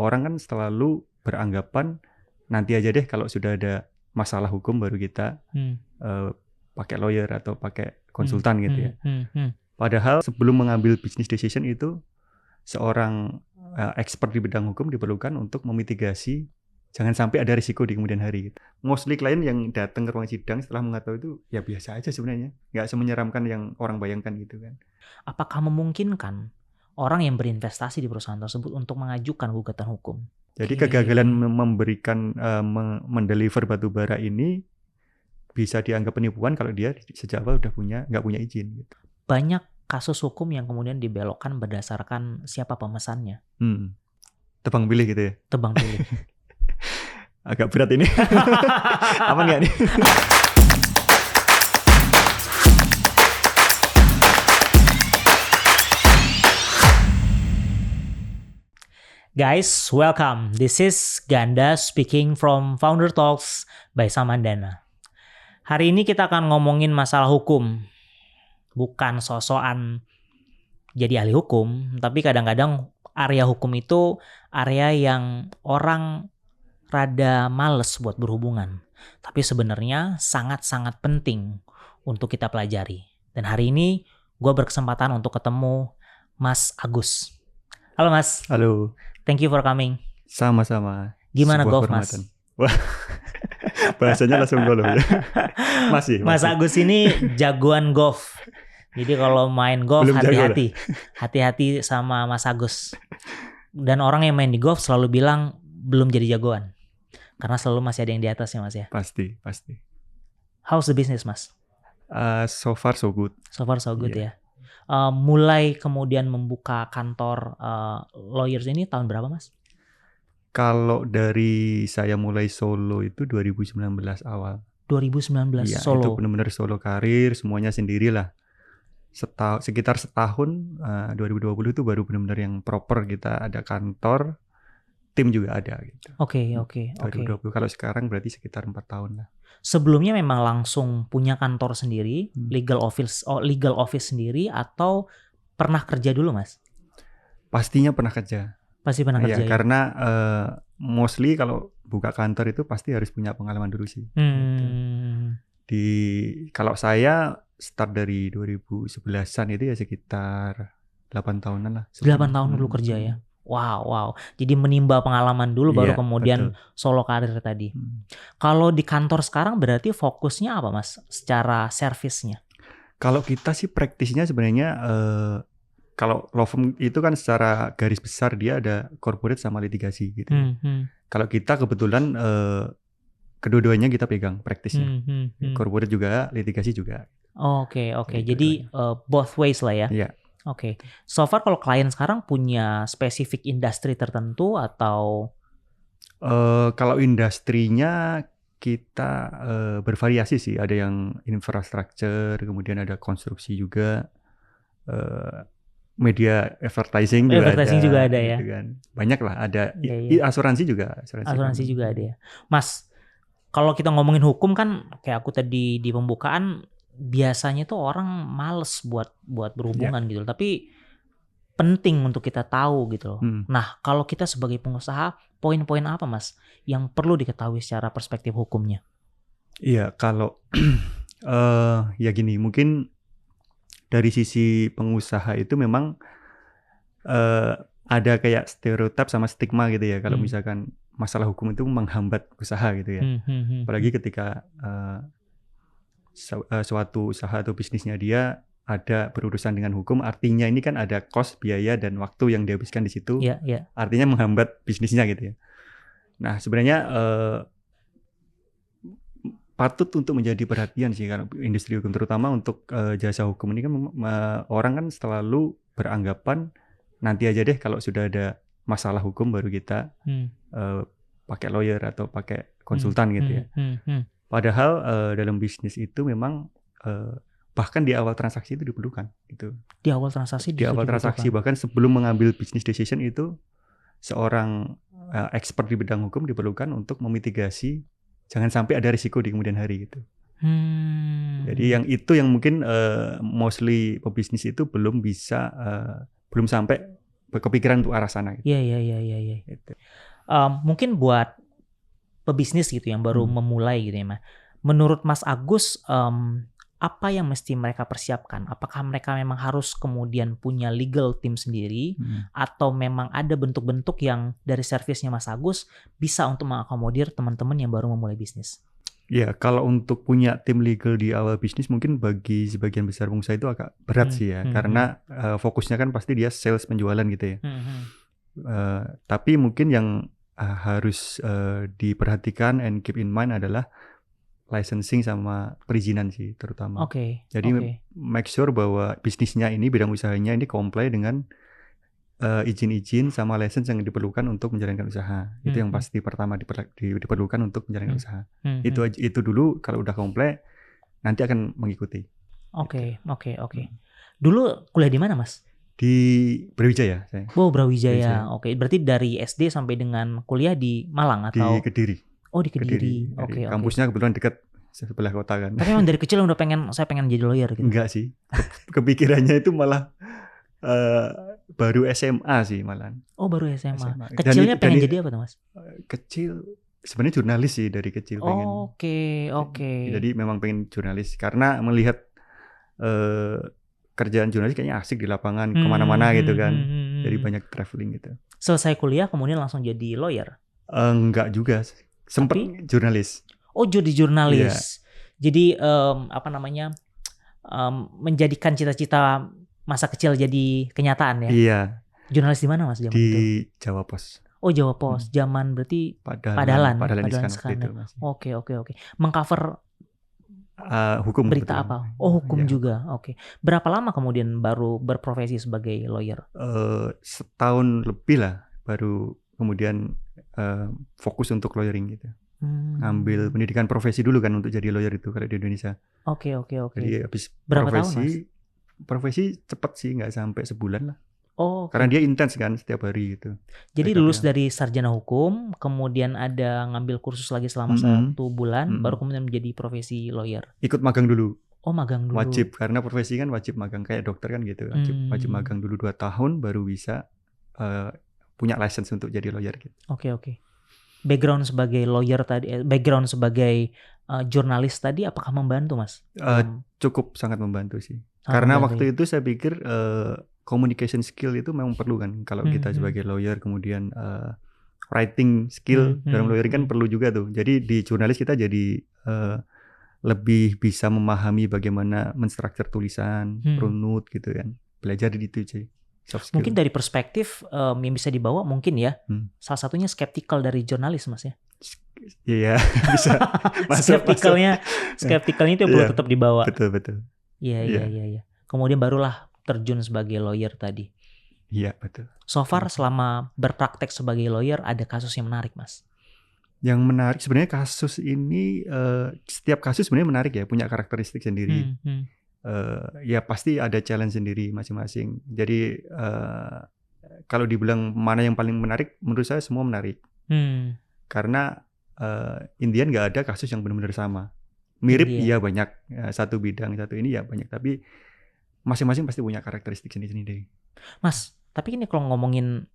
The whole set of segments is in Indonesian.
orang kan selalu beranggapan nanti aja deh kalau sudah ada masalah hukum baru kita pakai lawyer atau pakai konsultan gitu ya. Padahal sebelum mengambil business decision itu seorang expert di bidang hukum diperlukan untuk memitigasi jangan sampai ada risiko di kemudian hari. Mostly klien yang datang ke ruang sidang setelah mengetahui itu ya biasa aja sebenarnya, nggak semenyeramkan yang orang bayangkan gitu kan. Apakah memungkinkan orang yang berinvestasi di perusahaan tersebut untuk mengajukan gugatan hukum? Jadi kegagalan memberikan mendeliver batu bara ini bisa dianggap penipuan kalau dia sejak awal udah nggak punya izin. Gitu. Banyak kasus hukum yang kemudian dibelokkan berdasarkan siapa pemesannya. Tebang pilih gitu ya? Tebang pilih. Agak berat ini. Apa enggak nih? Guys, welcome. This is Ganda speaking from Founder Talks by Samandana. Hari ini kita akan ngomongin masalah hukum. Bukan sosokan jadi ahli hukum, tapi kadang-kadang area hukum itu area yang orang rada males buat berhubungan. Tapi sebenarnya sangat-sangat penting untuk kita pelajari. Dan hari ini gue berkesempatan untuk ketemu Mas Agus. Halo Mas. Halo. Thank you for coming. Sama-sama. Gimana golf Mas? Wah, bahasanya langsung golf ya. Masih. Mas Agus ini jagoan golf. Jadi kalau main golf hati-hati. Hati-hati sama Mas Agus. Dan orang yang main di golf selalu bilang belum jadi jagoan. Karena selalu masih ada yang di atasnya Mas ya. Pasti. How's the business Mas? So far so good. So far so good ya. Mulai kemudian membuka kantor lawyers ini tahun berapa Mas? Kalau dari saya mulai solo itu 2019 awal. 2019 ya, solo. Itu benar-benar solo karir, semuanya sendirilah. Sekitar setahun 2020 itu baru benar-benar yang proper kita ada kantor, tim juga ada gitu. Oke. 2020 kalau sekarang berarti sekitar 4 tahun lah. Sebelumnya memang langsung punya kantor sendiri, legal office sendiri atau pernah kerja dulu Mas? Pastinya pernah kerja. Pasti pernah kerja. Ya, karena mostly kalau buka kantor itu pasti harus punya pengalaman dulu sih. Kalau saya start dari 2011-an itu ya sekitar 8 tahunan lah. 8 tahun dulu kerja ya. Wow. Jadi menimba pengalaman dulu baru kemudian betul. Solo karir tadi. Kalau di kantor sekarang berarti fokusnya apa Mas? Secara servisnya? Kalau kita sih praktisnya sebenarnya kalau law firm itu kan secara garis besar dia ada corporate sama litigasi gitu. Kalau kita kebetulan kedua-duanya kita pegang praktisnya. Corporate juga, litigasi juga. Oke. Jadi both ways lah ya. Iya. Oke. So far kalau klien sekarang punya spesifik industri tertentu atau? Kalau industrinya kita bervariasi sih. Ada yang infrastructure, kemudian ada konstruksi juga, media advertising juga ada ya. Gitu kan. Banyak lah. Ada asuransi juga. Asuransi juga ada ya. Mas, kalau kita ngomongin hukum kan kayak aku tadi di pembukaan, biasanya tuh orang males buat berhubungan gitu. Tapi penting untuk kita tahu gitu. Nah, kalau kita sebagai pengusaha, poin-poin apa Mas yang perlu diketahui secara perspektif hukumnya? Iya, kalau ya gini, mungkin dari sisi pengusaha itu memang ada kayak stereotip sama stigma gitu ya. Kalau misalkan masalah hukum itu menghambat usaha gitu ya. Apalagi ketika suatu usaha atau bisnisnya dia ada berurusan dengan hukum, artinya ini kan ada cost, biaya, dan waktu yang dihabiskan di situ. Artinya menghambat bisnisnya gitu ya. Nah, sebenarnya patut untuk menjadi perhatian sih karena industri hukum, terutama untuk jasa hukum ini kan orang kan selalu beranggapan nanti aja deh kalau sudah ada masalah hukum baru kita pakai lawyer atau pakai konsultan gitu ya. Padahal dalam bisnis itu memang bahkan di awal transaksi itu diperlukan gitu. Di awal transaksi bahkan sebelum mengambil business decision itu seorang expert di bidang hukum diperlukan untuk memitigasi jangan sampai ada risiko di kemudian hari gitu. Jadi yang mungkin mostly pebisnis itu belum sampai kepikiran untuk arah sana gitu. Iya. Gitu. Mungkin buat pebisnis gitu yang baru memulai gitu ya, Mas. Menurut Mas Agus, apa yang mesti mereka persiapkan? Apakah mereka memang harus kemudian punya legal team sendiri, atau memang ada bentuk-bentuk yang dari servisnya Mas Agus bisa untuk mengakomodir teman-teman yang baru memulai bisnis? Ya, kalau untuk punya tim legal di awal bisnis mungkin bagi sebagian besar pengusaha itu agak berat sih ya, karena fokusnya kan pasti dia sales penjualan gitu ya. Tapi mungkin yang harus diperhatikan and keep in mind adalah licensing sama perizinan sih terutama. Jadi make sure bahwa bisnisnya ini, bidang usahanya ini comply dengan izin-izin sama license yang diperlukan untuk menjalankan usaha. Itu yang pasti pertama diperlukan untuk menjalankan usaha. Itu dulu, kalau udah comply nanti akan mengikuti. Oke. Dulu kuliah di mana, Mas? Di Brawijaya saya. Oh, Brawijaya. Oke, berarti dari SD sampai dengan kuliah di Malang atau? Di Kediri. Oh, di Kediri. Oke. Kampusnya kebetulan dekat sebelah kota kan. Tapi memang dari kecil udah saya pengen jadi lawyer gitu. Enggak sih. Kepikirannya itu malah baru SMA sih malah. Oh, baru SMA. Kecilnya pengen jadi apa tuh, Mas? Kecil sebenarnya jurnalis sih dari kecil pengen. Oke. Jadi memang pengen jurnalis karena melihat kerjaan jurnalis kayaknya asik di lapangan, kemana-mana gitu kan. Jadi banyak traveling gitu. Selesai kuliah kemudian langsung jadi lawyer? Enggak juga. Sempat jurnalis. Oh, jadi jurnalis. Jadi menjadikan cita-cita masa kecil jadi kenyataan ya? Iya. Jurnalis di mana, Mas? Zaman di itu? Jawa Pos. Oh, Jawa Pos. Zaman berarti Padalan sekarang. Oke. Mengcover hukum. Berita betul. Apa? Oh, hukum juga. Oke. Berapa lama kemudian baru berprofesi sebagai lawyer? Setahun lebih lah baru kemudian fokus untuk lawyering gitu. Ngambil pendidikan profesi dulu kan untuk jadi lawyer itu kalau di Indonesia. Oke. Jadi habis berapa tahun, Mas? Profesi cepat sih, nggak sampai sebulan lah. Oh, karena dia intens kan setiap hari gitu. Jadi lulus dari sarjana hukum, kemudian ada ngambil kursus lagi selama 1 bulan, baru kemudian menjadi profesi lawyer. Ikut magang dulu. Oh, magang dulu. Wajib, karena profesi kan wajib magang, kayak dokter kan gitu. Wajib magang dulu 2 tahun baru bisa punya license untuk jadi lawyer gitu. Oke. Background sebagai lawyer tadi, background sebagai jurnalis tadi, apakah membantu, Mas? Cukup sangat membantu sih. Karena waktu itu saya pikir communication skill itu memang perlu kan. Kalau kita sebagai lawyer, kemudian writing skill dalam lawyering kan perlu juga tuh. Jadi di jurnalis kita jadi lebih bisa memahami bagaimana menstruktur tulisan, runut gitu kan. Belajar di itu sih. Mungkin dari perspektif yang bisa dibawa mungkin ya, salah satunya skeptikal dari jurnalis, Mas ya. Iya, bisa. Skeptikalnya itu perlu tetap dibawa. Betul. Iya. Kemudian barulah terjun sebagai lawyer tadi. Iya, betul. So far selama berpraktek sebagai lawyer ada kasus yang menarik, Mas? Yang menarik sebenarnya kasus ini, setiap kasus sebenarnya menarik ya, punya karakteristik sendiri. Ya pasti ada challenge sendiri masing-masing. Jadi kalau dibilang mana yang paling menarik, menurut saya semua menarik. Karena Indian nggak ada kasus yang benar-benar sama. Mirip iya banyak, satu bidang satu ini ya banyak, tapi masing-masing pasti punya karakteristik sendiri-sendiri. Mas, tapi ini kalau ngomongin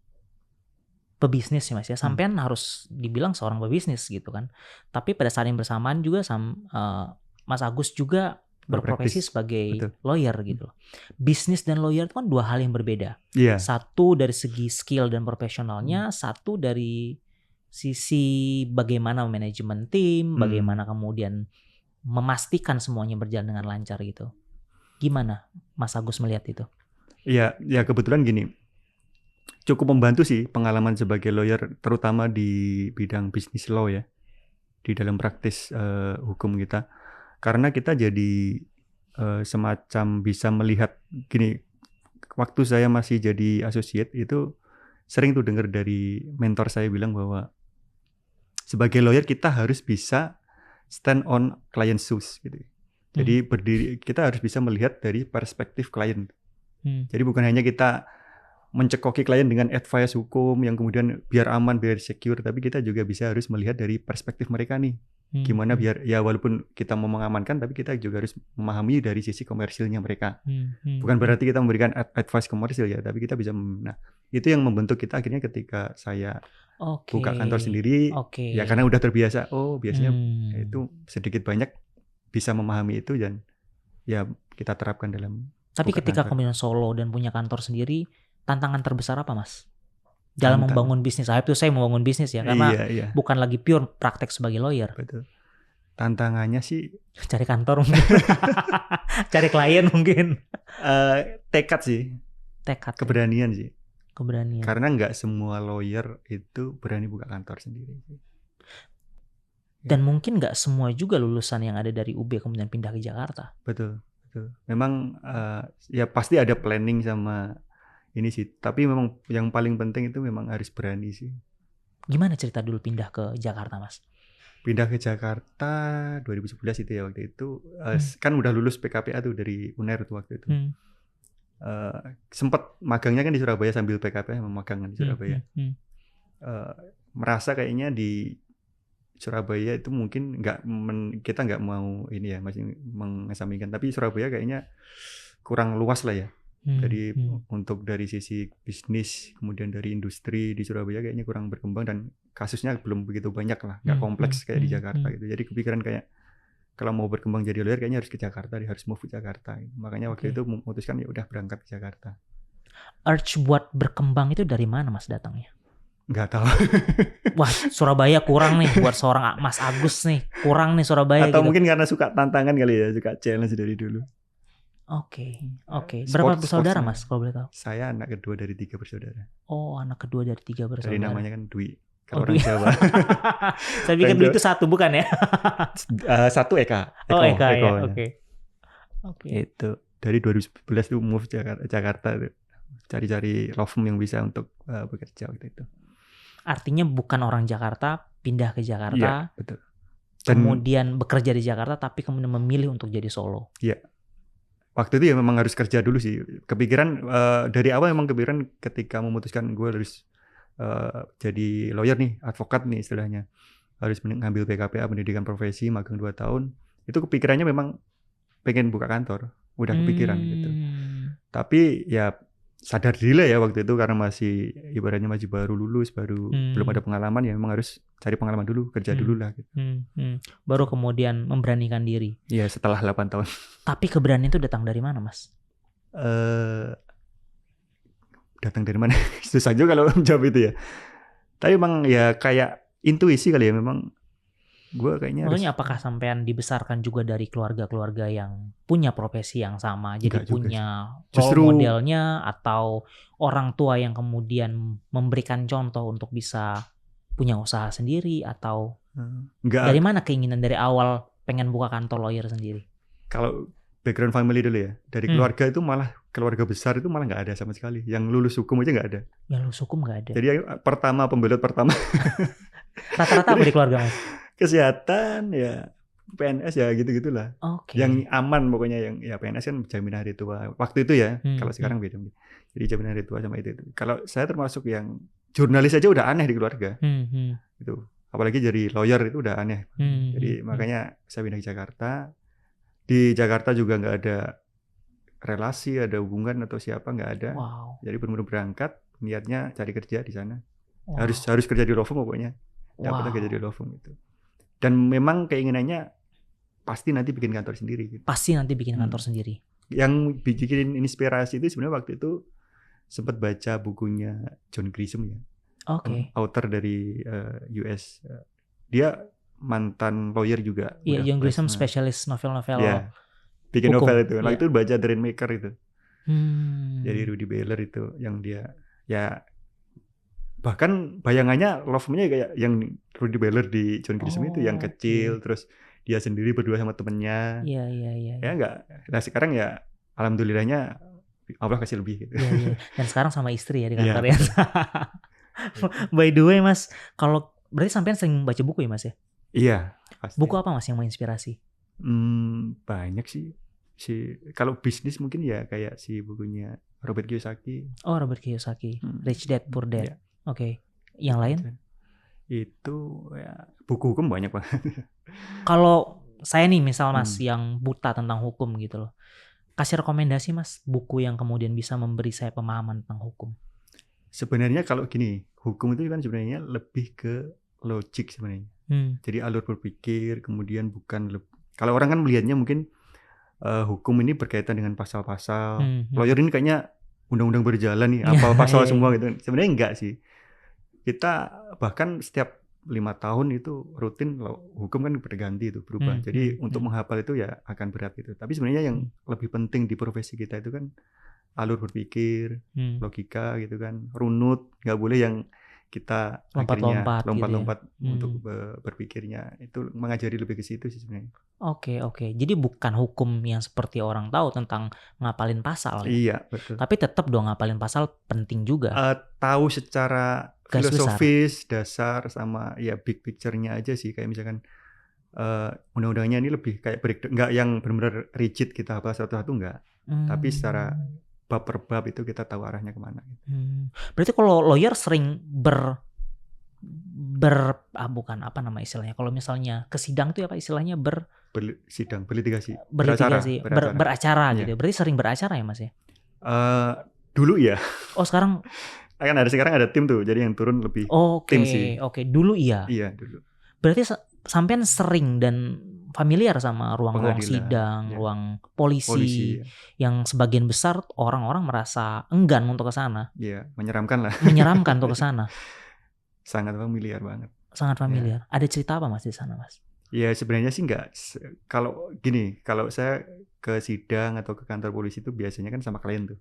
pebisnis ya, Mas ya, sampean harus dibilang seorang pebisnis gitu kan. Tapi pada saat yang bersamaan juga Mas Agus juga berprofesi sebagai lawyer gitu. Bisnis dan lawyer itu kan 2 hal yang berbeda. Satu dari segi skill dan profesionalnya, satu dari sisi bagaimana manajemen tim, bagaimana kemudian memastikan semuanya berjalan dengan lancar gitu. Gimana Mas Agus melihat itu? Ya kebetulan gini. Cukup membantu sih pengalaman sebagai lawyer, terutama di bidang bisnis law ya. Di dalam praktis hukum kita. Karena kita jadi semacam bisa melihat gini, waktu saya masih jadi associate itu sering tuh dengar dari mentor saya bilang bahwa sebagai lawyer kita harus bisa stand on client shoes gitu. Jadi kita harus bisa melihat dari perspektif klien. Jadi bukan hanya kita mencekoki klien dengan advice hukum yang kemudian biar aman, biar secure, tapi kita juga bisa harus melihat dari perspektif mereka nih. Gimana biar ya walaupun kita mau mengamankan, tapi kita juga harus memahami dari sisi komersilnya mereka. Bukan berarti kita memberikan advice komersil ya, tapi kita bisa. Nah, itu yang membentuk kita akhirnya ketika saya buka kantor sendiri. Ya karena udah terbiasa. Oh biasanya itu sedikit banyak bisa memahami itu dan ya kita terapkan dalam. Tapi ketika kemudian solo dan punya kantor sendiri, tantangan terbesar apa Mas? Dalam membangun bisnis. Itu saya membangun bisnis ya, karena bukan lagi pure praktek sebagai lawyer. Betul. Tantangannya sih cari kantor mungkin. Cari klien mungkin. Tekad sih. Keberanian sih. Keberanian. Karena nggak semua lawyer itu berani buka kantor sendiri. Dan mungkin nggak semua juga lulusan yang ada dari UB kemudian pindah ke Jakarta. Betul. Memang ya pasti ada planning sama ini sih. Tapi memang yang paling penting itu memang harus berani sih. Gimana cerita dulu pindah ke Jakarta, Mas? Pindah ke Jakarta 2011 itu ya waktu itu. Kan udah lulus PKPA tuh dari UNER tuh waktu itu. Sempat magangnya kan di Surabaya sambil PKPA, magang di Surabaya. Merasa kayaknya di Surabaya itu mungkin kita nggak mau ini ya, masih mengesampingkan. Tapi Surabaya kayaknya kurang luas lah ya. Jadi untuk dari sisi bisnis, kemudian dari industri di Surabaya kayaknya kurang berkembang dan kasusnya belum begitu banyak lah, nggak kompleks kayak di Jakarta gitu. Jadi kepikiran kayak kalau mau berkembang jadi lawyer kayaknya harus ke Jakarta, harus move ke Jakarta. Gitu. Makanya waktu itu memutuskan ya udah berangkat ke Jakarta. Urge buat berkembang itu dari mana Mas datangnya? Nggak tahu. Wah, Surabaya kurang nih buat seorang Mas Agus nih, kurang nih Surabaya. Atau gitu. Mungkin karena suka tantangan kali ya, suka challenge dari dulu. Oke. Berapa bersaudara Mas kalau boleh tahu? Saya anak kedua dari 3 bersaudara. Oh, anak kedua dari 3 bersaudara. Jadi namanya kan Dwi. Kalau orang Jawa. Saya pikir Dwi itu 1 bukan ya? 1 Eka. Eka ya. Oke. Itu dari 2011 tuh move Jakarta tuh. Cari-cari law firm yang bisa untuk bekerja waktu itu. Artinya bukan orang Jakarta pindah ke Jakarta. Iya, betul. Kemudian bekerja di Jakarta tapi kemudian memilih untuk jadi solo. Iya. Waktu itu ya memang harus kerja dulu sih. Kepikiran dari awal memang kepikiran ketika memutuskan gue harus jadi lawyer nih, advokat nih istilahnya. Harus mengambil PKPA, pendidikan profesi, magang 2 tahun. Itu kepikirannya memang pengen buka kantor. Udah kepikiran gitu. Tapi ya sadar diri lah ya waktu itu karena masih ibaratnya masih baru lulus, belum ada pengalaman ya memang harus cari pengalaman dulu, kerja dulu lah gitu. Baru kemudian memberanikan diri. Iya, setelah 8 tahun. Tapi keberanian itu datang dari mana, Mas? Datang dari mana? Susah juga kalau menjawab itu ya. Tapi memang ya kayak intuisi kali ya memang. Gue kayaknya maksudnya apakah sampean dibesarkan juga dari keluarga-keluarga yang punya profesi yang sama, jadi punya role modelnya atau orang tua yang kemudian memberikan contoh untuk bisa punya usaha sendiri atau dari mana keinginan dari awal pengen buka kantor lawyer sendiri? Kalau background family dulu ya, dari keluarga itu malah keluarga besar itu malah nggak ada sama sekali, yang lulus hukum aja nggak ada. Yang lulus hukum nggak ada. Jadi pembelot pertama. Rata-rata apa di keluarga Mas? Kesehatan ya PNS ya gitu-gitulah. Yang aman pokoknya yang ya PNS kan jaminan hari tua. Waktu itu ya, kalau sekarang beda. Jadi jaminan hari tua sama itu. Kalau saya termasuk yang jurnalis aja udah aneh di keluarga. Itu. Apalagi jadi lawyer itu udah aneh. Jadi makanya saya pindah ke Jakarta. Di Jakarta juga nggak ada relasi, ada hubungan atau siapa nggak ada. Jadi benar-benar berangkat, niatnya cari kerja di sana. Harus kerja di law firm pokoknya. Dapat kerja di law firm itu. Dan memang keinginannya pasti nanti bikin kantor sendiri. Gitu. Pasti nanti bikin kantor sendiri. Yang bikin inspirasi itu sebenarnya waktu itu sempat baca bukunya John Grisham ya. Author dari US. Dia mantan lawyer juga. Iya, John Grisham spesialis novel-novel. Ya, bikin hukum. Novel itu. Waktu itu baca The Rainmaker itu. Jadi Rudy Bailer itu yang dia ya bahkan bayangannya law firm-nya kayak yang Rudy Bailer di John Grisham itu yang kecil, terus dia sendiri berdua sama temennya. Iya. Ya enggak. Nah sekarang ya alhamdulillahnya Allah kasih lebih gitu. Iya. Dan sekarang sama istri ya di kantor ya. By the way Mas, kalau berarti sampean sering baca buku ya Mas ya? Iya. Pasti. Buku apa Mas yang menginspirasi? Banyak sih. Kalau bisnis mungkin ya kayak si bukunya Robert Kiyosaki. Robert Kiyosaki, Rich Dad Poor Dad. Yeah. Yang lain? Itu ya buku hukum banyak banget. Kalau saya nih misal Mas yang buta tentang hukum gitu loh, kasih rekomendasi Mas buku yang kemudian bisa memberi saya pemahaman tentang hukum. Sebenarnya kalau gini, hukum itu kan sebenarnya lebih ke logik sebenarnya. Jadi alur berpikir, kemudian bukan kalau orang kan melihatnya mungkin hukum ini berkaitan dengan pasal-pasal. Lawyer ini kayaknya undang-undang berjalan nih, apa pasal semua gitu. Sebenarnya enggak sih. Kita bahkan setiap 5 tahun itu rutin hukum kan berganti itu, berubah. Jadi untuk menghafal itu ya akan berat gitu. Tapi sebenarnya yang lebih penting di profesi kita itu kan alur berpikir, logika gitu kan, runut, nggak boleh yang kita lompat-lompat gitu ya. Untuk berpikirnya. Itu mengajari lebih ke situ sih sebenarnya. Oke. Jadi bukan hukum yang seperti orang tahu tentang ngapalin pasal ya? Iya, betul. Tapi tetap dong ngapalin pasal penting juga. Tahu secara filosofis, dasar sama ya big picture-nya aja sih. Kayak misalkan undang-undangnya ini lebih kayak nggak yang benar-benar rigid kita hafal satu-satu nggak. Tapi secara bab per bab itu kita tahu arahnya kemana. Berarti kalau lawyer sering bukan apa nama istilahnya, kalau misalnya ke sidang tuh apa istilahnya berlitigasi beracara gitu. Berarti sering beracara ya Mas ya? Dulu ya. Oh sekarang sekarang ada tim tuh, jadi yang turun lebih tim sih. Oke. Dulu iya. Iya dulu. Berarti sampean sering dan familiar sama ruang-ruang sidang, ruang polisi yang sebagian besar orang-orang merasa enggan untuk ke sana. Iya, menyeramkan lah. Menyeramkan untuk ke sana. Sangat familiar banget. Sangat familiar. Ya. Ada cerita apa Mas di sana, Mas? Ya sebenarnya sih enggak. Kalau saya ke sidang atau ke kantor polisi itu biasanya kan sama klien tuh.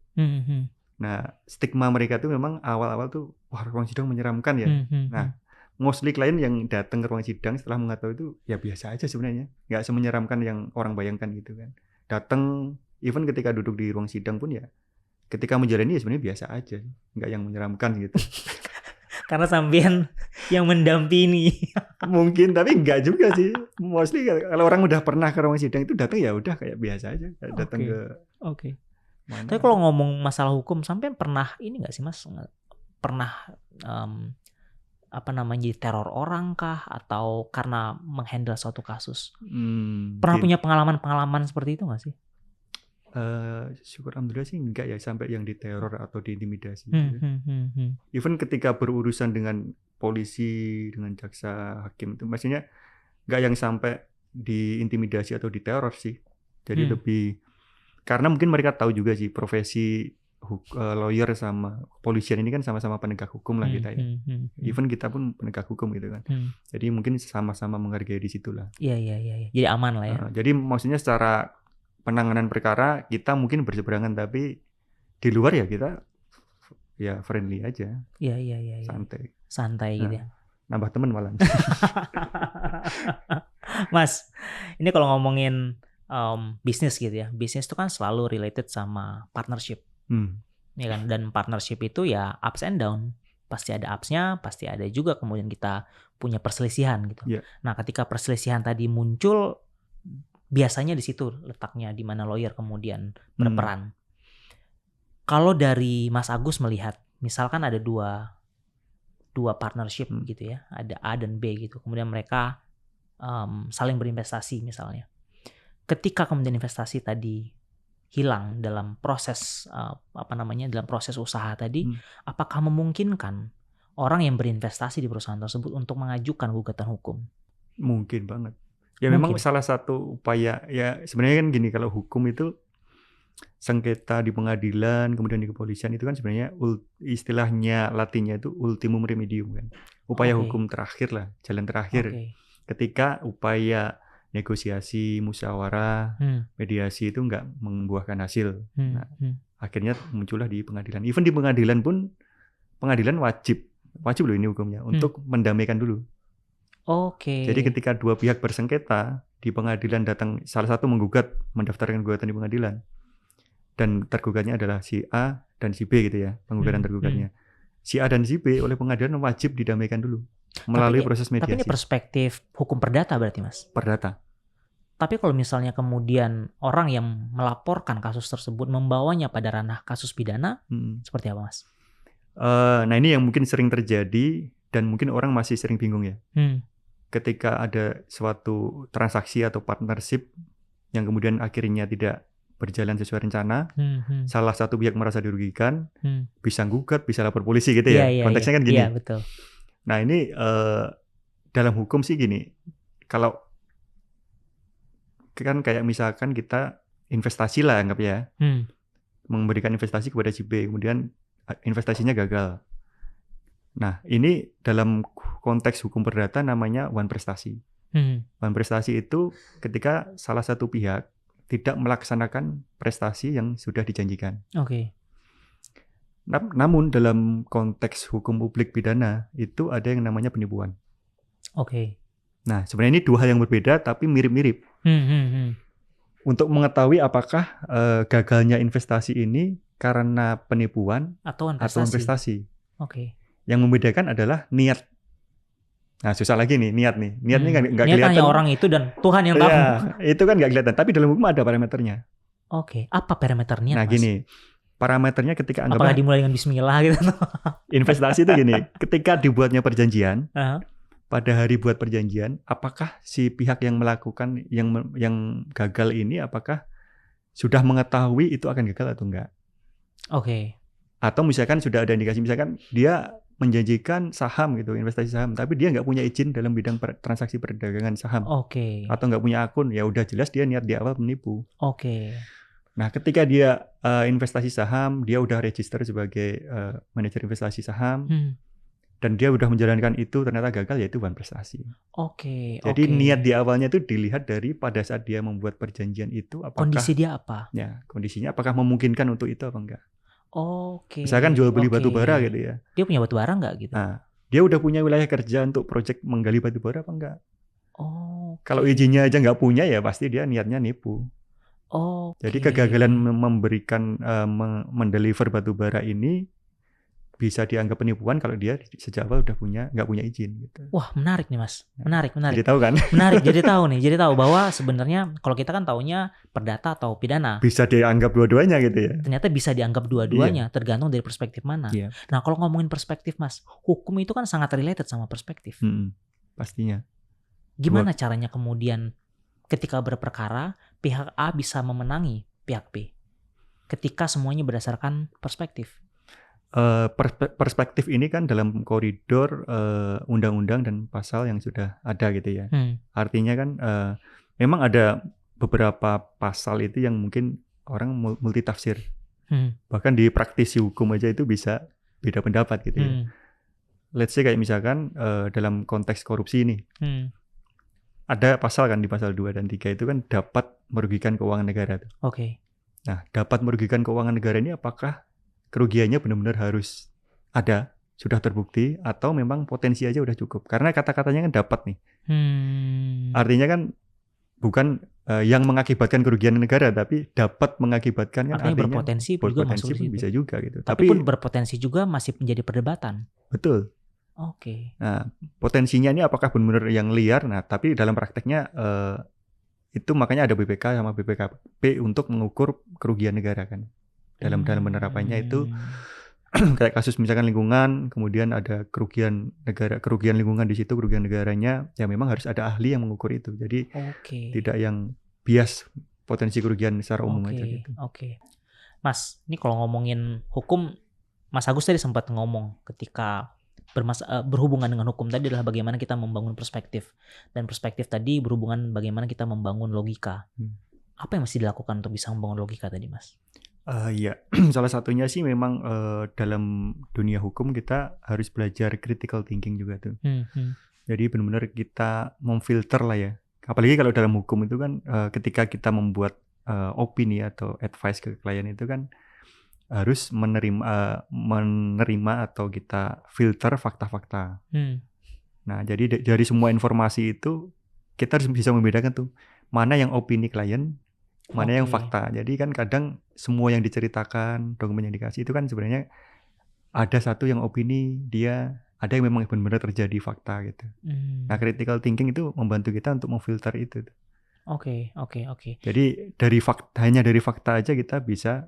Nah, stigma mereka tuh memang awal-awal tuh wah ruang sidang menyeramkan ya. Nah, mostly klien yang datang ke ruang sidang setelah mengetahui itu ya biasa aja sebenarnya, nggak semenyeramkan yang orang bayangkan gitu kan. Datang, even ketika duduk di ruang sidang pun ya, ketika menjalani ya sebenarnya biasa aja, nggak yang menyeramkan gitu. Karena sampean yang mendampingi. Mungkin, tapi nggak juga sih. Mostly kalau orang udah pernah ke ruang sidang itu datang ya udah kayak biasa aja, datang ke. Oke. Tapi kalau ngomong masalah hukum, sampean pernah ini nggak sih Mas? Pernah teror orang kah atau karena menghandle suatu kasus? Pernah punya pengalaman seperti itu nggak sih? Syukur alhamdulillah sih enggak ya sampai yang diteror atau diintimidasi. Even ketika berurusan dengan polisi, dengan jaksa, hakim itu maksudnya enggak yang sampai diintimidasi atau diteror sih. Jadi lebih karena mungkin mereka tahu juga sih profesi lawyer sama kepolisian ini kan sama-sama penegak hukum lah kita ya. Even kita pun penegak hukum gitu kan. Jadi mungkin sama-sama menghargai di situ lah. Iya. Jadi aman lah ya. Jadi maksudnya secara penanganan perkara kita mungkin berseberangan tapi di luar ya kita ya friendly aja. Iya. Santai gitu ya. Nambah teman malah. Mas, ini kalau ngomongin bisnis gitu ya. Bisnis itu kan selalu related sama partnership. Ya kan, dan partnership itu ya ups and down, pasti ada upsnya, pasti ada juga kemudian kita punya perselisihan gitu. Nah ketika perselisihan tadi muncul, biasanya di situ letaknya di mana lawyer kemudian berperan. Kalau dari Mas Agus melihat, misalkan ada dua partnership gitu ya, ada A dan B gitu, kemudian mereka saling berinvestasi misalnya. Ketika kemudian investasi tadi hilang dalam proses dalam proses usaha tadi, apakah memungkinkan orang yang berinvestasi di perusahaan tersebut untuk mengajukan gugatan hukum? Mungkin banget. Ya memang salah satu upaya ya sebenarnya kan gini, kalau hukum itu sengketa di pengadilan kemudian di kepolisian itu kan sebenarnya istilahnya latinnya itu ultimum remedium kan. Upaya hukum terakhir lah, jalan terakhir. Ketika upaya negosiasi, musyawarah, mediasi itu nggak membuahkan hasil. Nah, akhirnya muncullah di pengadilan. Even di pengadilan pun, pengadilan wajib loh ini hukumnya untuk mendamaikan dulu. Jadi ketika dua pihak bersengketa di pengadilan, datang salah satu mendaftarkan gugatan di pengadilan, dan tergugatnya adalah si A dan si B gitu ya, penggugatan tergugatnya. Si A dan si B oleh pengadilan wajib didamaikan dulu melalui proses mediasi. Tapi ini perspektif hukum perdata berarti Mas? Perdata. Tapi kalau misalnya kemudian orang yang melaporkan kasus tersebut membawanya pada ranah kasus pidana, seperti apa Mas? Nah ini yang mungkin sering terjadi dan mungkin orang masih sering bingung ya. Ketika ada suatu transaksi atau partnership yang kemudian akhirnya tidak berjalan sesuai rencana, salah satu pihak merasa dirugikan, bisa gugat, bisa lapor polisi gitu ya. Konteksnya kan gini. Iya, betul. Nah ini dalam hukum sih gini, kalau kan kayak misalkan kita investasi lah anggap ya, memberikan investasi kepada si B, kemudian investasinya gagal. Nah ini dalam konteks hukum perdata namanya wan prestasi. Wan prestasi itu ketika salah satu pihak tidak melaksanakan prestasi yang sudah dijanjikan. Oke. Namun dalam konteks hukum publik pidana itu ada yang namanya penipuan. Oke. Nah sebenarnya ini dua hal yang berbeda tapi mirip-mirip. Untuk mengetahui apakah gagalnya investasi ini karena penipuan atau investasi. Oke. Yang membedakan adalah niat. Nah susah lagi nih niat nih. Niat nih nggak kelihatan. Niat hanya orang itu dan Tuhan yang tahu. Ya, itu kan nggak kelihatan. Tapi dalam hukum ada parameternya. Oke. Apa parameter niat? Nah gini, parameternya ketika apakah dimulai dengan Bismillah gitu? Investasi itu gini, ketika dibuatnya perjanjian, pada hari buat perjanjian, apakah si pihak yang melakukan yang gagal ini, apakah sudah mengetahui itu akan gagal atau enggak? Oke. Atau misalkan sudah ada indikasi, misalkan dia menjanjikan saham gitu, investasi saham, tapi dia nggak punya izin dalam bidang transaksi perdagangan saham. Oke. Atau nggak punya akun, ya udah jelas dia niat di awal menipu. Oke. Nah, ketika dia investasi saham, dia udah register sebagai manajer investasi saham, dan dia udah menjalankan itu ternyata gagal, yaitu wan prestasi. Oke. Jadi niat di awalnya itu dilihat dari pada saat dia membuat perjanjian itu, apakah kondisi dia apa? Ya, kondisinya apakah memungkinkan untuk itu apa enggak? Oke. Misalkan jual beli batu bara gitu ya. Dia punya batu bara nggak gitu? Nah, dia udah punya wilayah kerja untuk proyek menggali batu bara apa enggak? Kalau izinnya aja nggak punya ya pasti dia niatnya nipu. Jadi kegagalan memberikan mendeliver batu bara ini bisa dianggap penipuan kalau dia sejak awal udah nggak punya izin gitu. Wah, menarik nih Mas. Menarik. Jadi tahu kan? Menarik. Jadi tahu bahwa sebenarnya kalau kita kan taunya perdata atau pidana. Bisa dianggap dua-duanya gitu ya. Ternyata bisa dianggap dua-duanya, tergantung dari perspektif mana. Nah, kalau ngomongin perspektif Mas, hukum itu kan sangat related sama perspektif. Pastinya. Gimana caranya kemudian ketika berperkara, pihak A bisa memenangi pihak B? Ketika semuanya berdasarkan perspektif. Perspektif ini kan dalam koridor undang-undang dan pasal yang sudah ada gitu ya. Artinya kan memang ada beberapa pasal itu yang mungkin orang multitafsir. Bahkan di praktisi hukum aja itu bisa beda pendapat gitu ya. Let's say kayak misalkan dalam konteks korupsi ini. Ada pasal kan di pasal 2 dan 3 itu kan dapat merugikan keuangan negara tuh. Oke. Nah, dapat merugikan keuangan negara ini apakah kerugiannya benar-benar harus ada, sudah terbukti, atau memang potensi aja udah cukup? Karena kata-katanya kan dapat nih. Artinya kan bukan yang mengakibatkan kerugian negara, tapi dapat mengakibatkan kan artinya berpotensi juga masuk pun bisa juga gitu. Tapi pun berpotensi juga masih menjadi perdebatan. Betul. Oke. Nah, potensinya ini apakah benar-benar yang liar? Nah, tapi dalam prakteknya itu makanya ada BPK sama BPKP untuk mengukur kerugian negara kan. Dalam penerapannya itu kayak kasus misalkan lingkungan, kemudian ada kerugian negara, kerugian lingkungan di situ, kerugian negaranya, ya memang harus ada ahli yang mengukur itu. Jadi tidak yang bias potensi kerugian secara umum aja gitu. Oke. Mas, ini kalau ngomongin hukum, Mas Agus tadi sempat ngomong ketika berhubungan dengan hukum tadi adalah bagaimana kita membangun perspektif. Dan perspektif tadi berhubungan bagaimana kita membangun logika. Apa yang mesti dilakukan untuk bisa membangun logika tadi, Mas? Ya, salah satunya sih memang dalam dunia hukum kita harus belajar critical thinking juga tuh. Jadi benar-benar kita memfilter lah ya. Apalagi kalau dalam hukum itu kan ketika kita membuat opini atau advice ke klien itu kan harus menerima atau kita filter fakta-fakta. Nah, jadi dari semua informasi itu kita harus bisa membedakan tuh mana yang opini klien, mana yang fakta. Jadi kan kadang semua yang diceritakan, dokumen yang dikasih itu kan sebenarnya ada satu yang opini dia, ada yang memang benar-benar terjadi fakta gitu. Nah, critical thinking itu membantu kita untuk memfilter itu. Oke. Jadi hanya dari fakta aja kita bisa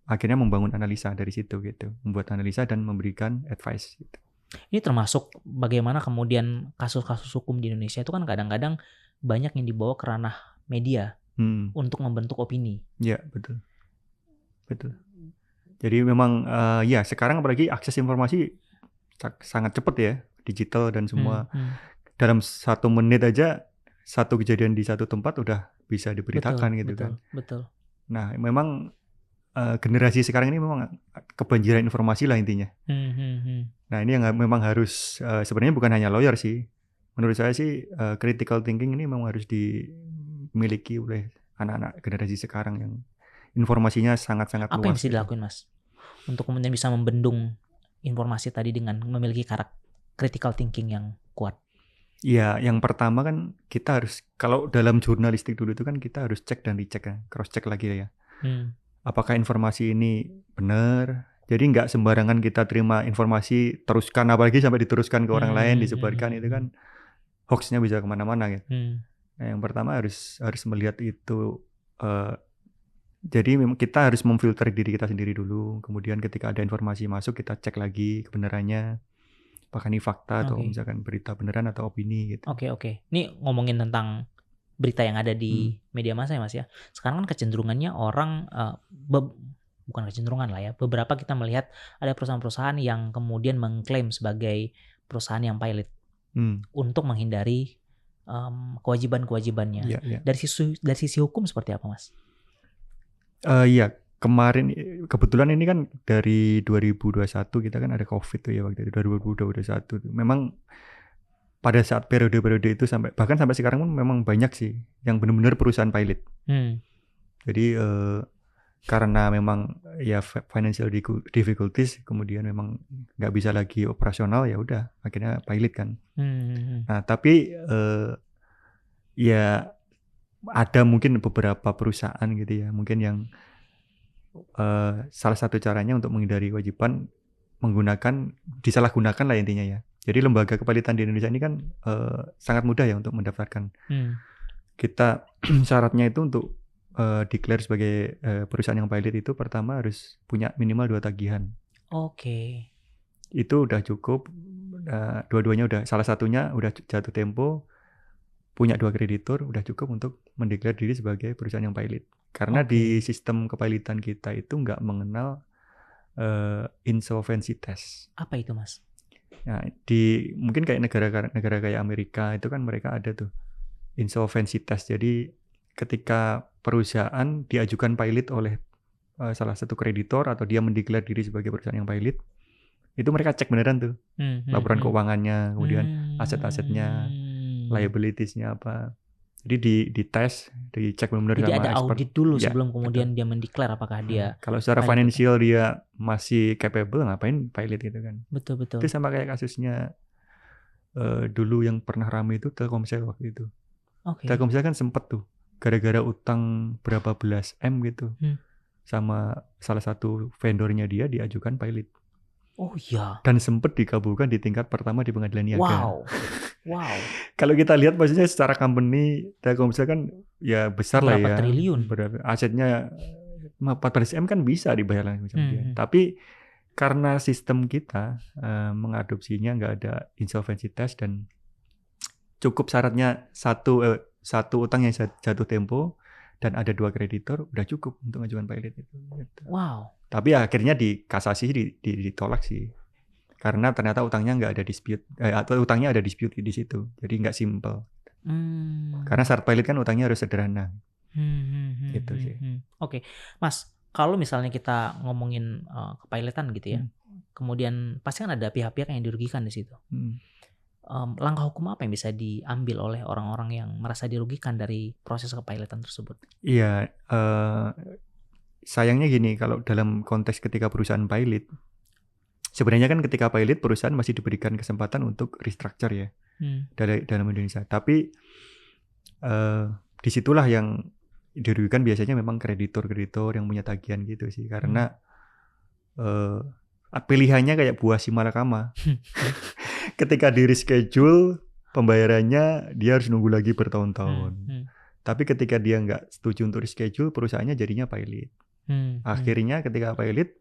akhirnya membangun analisa dari situ gitu, membuat analisa dan memberikan advice gitu. Ini termasuk bagaimana kemudian kasus-kasus hukum di Indonesia itu kan kadang-kadang banyak yang dibawa ke ranah media. untuk membentuk opini. Ya, betul. Jadi memang ya sekarang apalagi akses informasi sangat cepat ya, digital dan semua. Dalam 1 menit aja satu kejadian di satu tempat udah bisa diberitakan kan. Betul. Nah, memang generasi sekarang ini memang kebanjiran informasi lah intinya. Nah, ini yang memang harus sebenarnya bukan hanya lawyer sih. Menurut saya sih critical thinking ini memang harus dimiliki oleh anak-anak generasi sekarang yang informasinya sangat-sangat luas. Apa yang bisa dilakuin Mas untuk kemudian bisa membendung informasi tadi dengan memiliki critical thinking yang kuat? Iya, yang pertama kan kita harus, kalau dalam jurnalistik dulu itu kan kita harus cek dan dicek ya, cross check lagi ya. Apakah informasi ini benar? Jadi nggak sembarangan kita terima informasi teruskan, apalagi sampai diteruskan ke orang lain, disebarkan, itu kan hoaxnya bisa kemana-mana gitu. Nah, yang pertama harus melihat itu. Jadi memang kita harus memfilter diri kita sendiri dulu. Kemudian ketika ada informasi masuk kita cek lagi kebenarannya. Apakah ini fakta atau misalkan berita beneran atau opini gitu. Oke. Ini ngomongin tentang berita yang ada di media massa ya Mas ya. Sekarang kan kecenderungannya orang bukan kecenderungan lah ya. Beberapa kita melihat ada perusahaan-perusahaan yang kemudian mengklaim sebagai perusahaan yang pilot untuk menghindari kewajiban-kewajibannya. Yeah. Dari sisi hukum seperti apa Mas? Iya, kemarin kebetulan ini kan dari 2021 kita kan ada COVID tuh ya waktu itu 2021. Memang pada saat periode-periode itu bahkan sampai sekarang pun memang banyak sih yang benar-benar perusahaan pilot. Jadi karena memang ya financial difficulties, kemudian memang nggak bisa lagi operasional, ya udah akhirnya pilot kan. Nah tapi ya ada mungkin beberapa perusahaan gitu ya, mungkin yang salah satu caranya untuk menghindari kewajiban disalahgunakan lah intinya ya. Jadi lembaga kepilotan di Indonesia ini kan sangat mudah ya untuk mendaftarkan. Kita syaratnya itu untuk declare sebagai perusahaan yang pilot itu pertama harus punya minimal 2 tagihan. Oke. Itu udah cukup. Dua-duanya udah, salah satunya udah jatuh tempo, punya 2 kreditur, udah cukup untuk mendeklar diri sebagai perusahaan yang pilot. Karena di sistem kepilotan kita itu nggak mengenal insolvency test. Apa itu Mas? Nah, mungkin kayak negara kayak Amerika itu kan mereka ada tuh insolvency test. Jadi ketika perusahaan diajukan pilot oleh salah satu kreditor atau dia mendeklar diri sebagai perusahaan yang pilot, itu mereka cek beneran tuh laporan keuangannya, kemudian aset-asetnya, liabilitiesnya apa. Jadi dites, dicek benar-benar sama expert. Jadi ada audit dulu sebelum kemudian dia mendeklar apakah dia. Kalau secara financial dia masih capable, ngapain pilot gitu kan. Betul. Itu sama kayak kasusnya dulu yang pernah rame itu Telkomsel waktu itu. Telkomsel kan sempet tuh gara-gara utang berapa belas M gitu sama salah satu vendornya dia diajukan pilot. Oh iya. Dan sempat dikabulkan di tingkat pertama di pengadilan niaga. Wow. Kalau kita lihat maksudnya secara company Telkomsel kan ya besar lah ya. Berapa triliun. Asetnya 14 M kan bisa dibayar lagi sama dia. Tapi karena sistem kita mengadopsinya nggak ada insolvency test dan cukup syaratnya satu utang yang jatuh tempo dan ada 2 kreditor, udah cukup untuk mengajukan pilot itu. Gitu. Wow. Tapi akhirnya dikasasi ditolak sih, karena ternyata utangnya nggak ada dispute, atau utangnya ada dispute di situ, jadi nggak simple. Karena syarat pilot kan utangnya harus sederhana, gitu sih. Oke, Mas, kalau misalnya kita ngomongin kepilotan gitu ya, kemudian pasti kan ada pihak-pihak yang dirugikan di situ. Langkah hukum apa yang bisa diambil oleh orang-orang yang merasa dirugikan dari proses kepilotan tersebut? Iya. Sayangnya gini, kalau dalam konteks ketika perusahaan pilot, sebenarnya kan ketika pilot perusahaan masih diberikan kesempatan untuk restructure ya dalam Indonesia. Tapi disitulah yang dirugikan biasanya memang kreditor-kreditor yang punya tagihan gitu sih, karena pilihannya kayak buah si malakama. Ketika di reschedule pembayarannya dia harus nunggu lagi bertahun-tahun. Tapi ketika dia nggak setuju untuk reschedule, perusahaannya jadinya pilot. Akhirnya ketika pilot,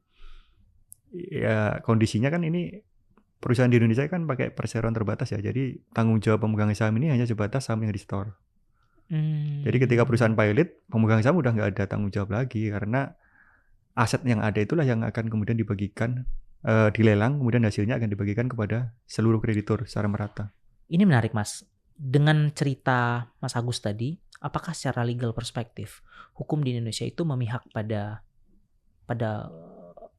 ya kondisinya kan ini perusahaan di Indonesia kan pakai perseroan terbatas ya. Jadi tanggung jawab pemegang saham ini hanya sebatas saham yang di store. Jadi ketika perusahaan pilot, pemegang saham udah nggak ada tanggung jawab lagi karena aset yang ada itulah yang akan kemudian dibagikan, dilelang, kemudian hasilnya akan dibagikan kepada seluruh kreditur secara merata. Ini menarik Mas. Dengan cerita Mas Agus tadi, apakah secara legal perspektif hukum di Indonesia itu memihak pada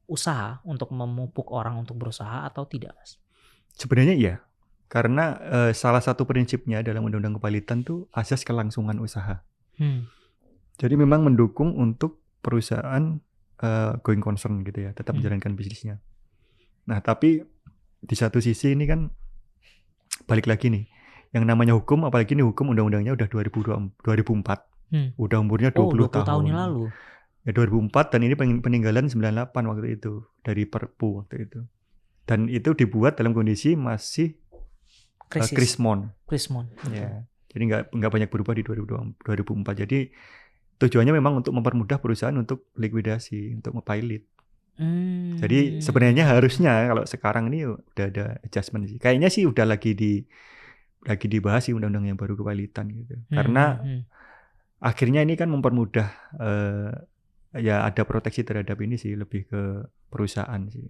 usaha untuk memupuk orang untuk berusaha atau tidak, Mas? Sebenarnya iya. Karena salah satu prinsipnya dalam Undang-Undang Kepilotan tuh asas kelangsungan usaha. Jadi memang mendukung untuk perusahaan going concern gitu ya, tetap menjalankan bisnisnya. Nah tapi di satu sisi ini kan balik lagi nih, yang namanya hukum, apalagi ini hukum undang-undangnya udah 2004, udah umurnya 20 tahun yang lalu. Ya 2004 dan ini peninggalan 98 waktu itu dari Perpu waktu itu. Dan itu dibuat dalam kondisi masih krismon. Ya. Jadi nggak banyak berubah di 2004. Jadi tujuannya memang untuk mempermudah perusahaan untuk likuidasi, untuk pilot. Jadi sebenarnya harusnya kalau sekarang ini udah ada adjustment sih. Kayaknya sih udah lagi dibahas sih undang-undang yang baru kepilotan gitu. Karena akhirnya ini kan mempermudah ya ada proteksi terhadap ini sih, lebih ke perusahaan sih.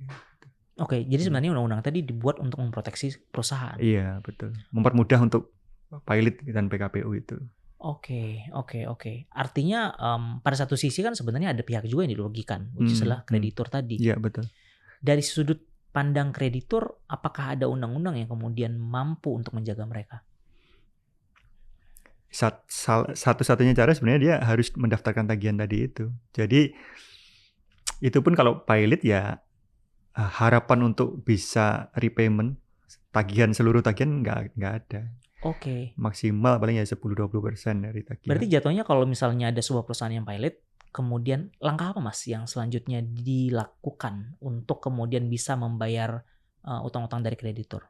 Oke, jadi sebenarnya undang-undang tadi dibuat untuk memproteksi perusahaan. Iya, betul. Mempermudah untuk pilot dan PKPU itu. Oke. Artinya pada satu sisi kan sebenarnya ada pihak juga yang dirugikan, which is adalah kreditur tadi. Iya, betul. Dari sudut pandang kreditur, apakah ada undang-undang yang kemudian mampu untuk menjaga mereka? Satu-satunya cara sebenarnya dia harus mendaftarkan tagihan tadi itu. Jadi itu pun kalau pilot ya harapan untuk bisa repayment seluruh tagihan nggak ada. Oke. Maksimal paling ya 10-20% dari tagihan. Berarti jatuhnya kalau misalnya ada sebuah perusahaan yang pilot, kemudian langkah apa Mas yang selanjutnya dilakukan untuk kemudian bisa membayar utang-utang dari kreditur?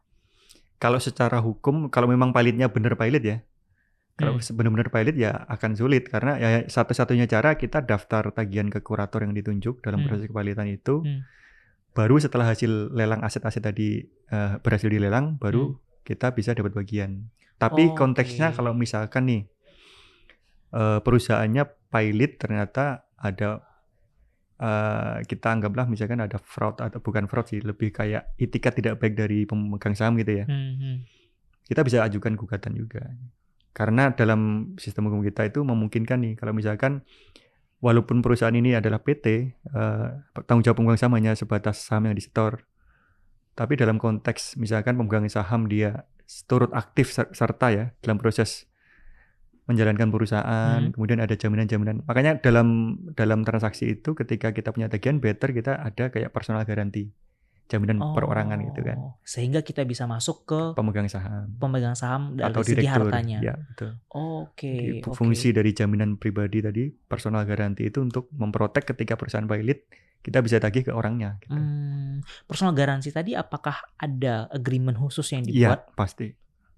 Kalau secara hukum, kalau memang pilotnya benar pilot ya, kalau benar-benar pilot ya akan sulit karena ya satu-satunya cara kita daftar tagihan ke kurator yang ditunjuk dalam proses kepilotan itu. Baru setelah hasil lelang aset-aset tadi berhasil dilelang, baru kita bisa dapat bagian. Tapi konteksnya kalau misalkan nih perusahaannya pilot ternyata ada kita anggaplah misalkan ada fraud atau bukan fraud sih, lebih kayak itikat tidak baik dari pemegang saham gitu ya. Kita bisa ajukan gugatan juga. Karena dalam sistem hukum kita itu memungkinkan nih kalau misalkan walaupun perusahaan ini adalah PT, tanggung jawab pemegang saham hanya sebatas saham yang disetor. Tapi dalam konteks misalkan pemegang saham dia turut aktif serta ya dalam proses menjalankan perusahaan, kemudian ada jaminan-jaminan. Makanya dalam transaksi itu ketika kita punya tagihan, better kita ada kayak personal guarantee, jaminan perorangan gitu kan. Sehingga kita bisa masuk ke pemegang saham dari atau segi hartanya. Ya, betul. Oke. Fungsi dari jaminan pribadi tadi, personal guarantee itu untuk memprotek ketika perusahaan pilot, kita bisa tagih ke orangnya. Gitu. Personal guarantee tadi apakah ada agreement khusus yang dibuat? Iya, pasti.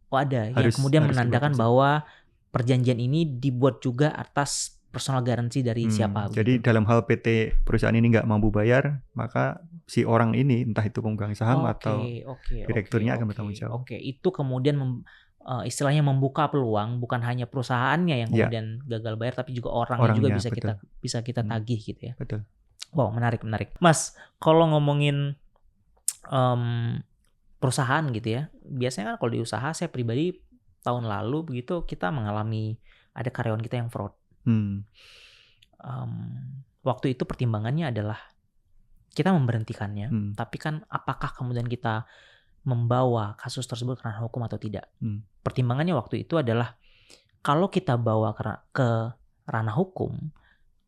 Ada. Yang kemudian menandakan bahwa perjanjian ini dibuat juga atas personal guarantee dari siapa? Jadi dalam hal PT perusahaan ini nggak mampu bayar, maka si orang ini entah itu pemegang saham atau direkturnya akan bertanggung jawab. Itu kemudian istilahnya membuka peluang bukan hanya perusahaannya yang kemudian gagal bayar, tapi juga orangnya juga bisa kita tagih gitu ya. Betul. Wow, menarik. Mas, kalau ngomongin perusahaan gitu ya, biasanya kan kalau di usaha saya pribadi tahun lalu begitu kita mengalami ada karyawan kita yang fraud. Waktu itu pertimbangannya adalah kita memberhentikannya, tapi kan apakah kemudian kita membawa kasus tersebut ke ranah hukum atau tidak? Pertimbangannya waktu itu adalah kalau kita bawa ke ranah hukum,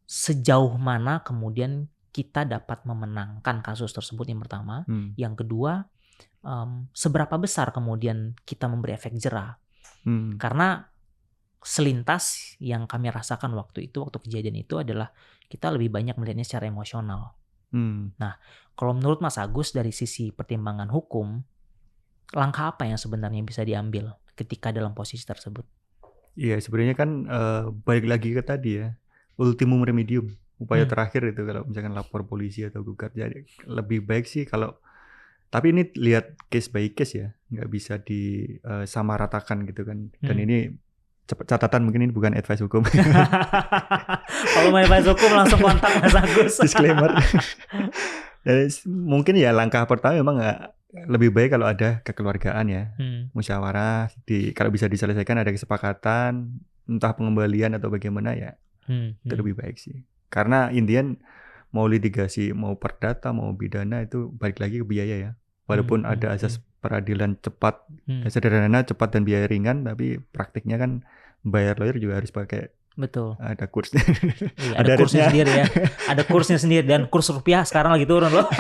sejauh mana kemudian kita dapat memenangkan kasus tersebut yang pertama, yang kedua seberapa besar kemudian kita memberi efek jera. Karena selintas yang kami rasakan waktu kejadian itu adalah kita lebih banyak melihatnya secara emosional. Nah, kalau menurut Mas Agus dari sisi pertimbangan hukum, langkah apa yang sebenarnya bisa diambil ketika dalam posisi tersebut? Iya, sebenarnya kan balik lagi ke tadi ya, ultimum remedium, upaya terakhir itu kalau misalkan lapor polisi atau gugat. Jadi lebih baik sih kalau, tapi ini lihat case by case ya, nggak bisa disamaratakan gitu kan. Dan ini catatan, mungkin ini bukan advice hukum. Kalau mau advice hukum langsung kontak Mas Agus. Disclaimer. Jadi, mungkin ya langkah pertama memang lebih baik kalau ada kekeluargaan ya, musyawarah, kalau bisa diselesaikan ada kesepakatan, entah pengembalian atau bagaimana ya, itu lebih baik sih. Karena intian mau litigasi, mau perdata, mau pidana itu balik lagi ke biaya ya. Walaupun ada asas peradilan cepat, sederhana, cepat dan biaya ringan, tapi praktiknya kan bayar lawyer juga harus pakai. Betul. Ada kursnya. Iya, ada kursnya sendiri ya. Ada kursnya sendiri, dan kurs rupiah sekarang lagi turun loh.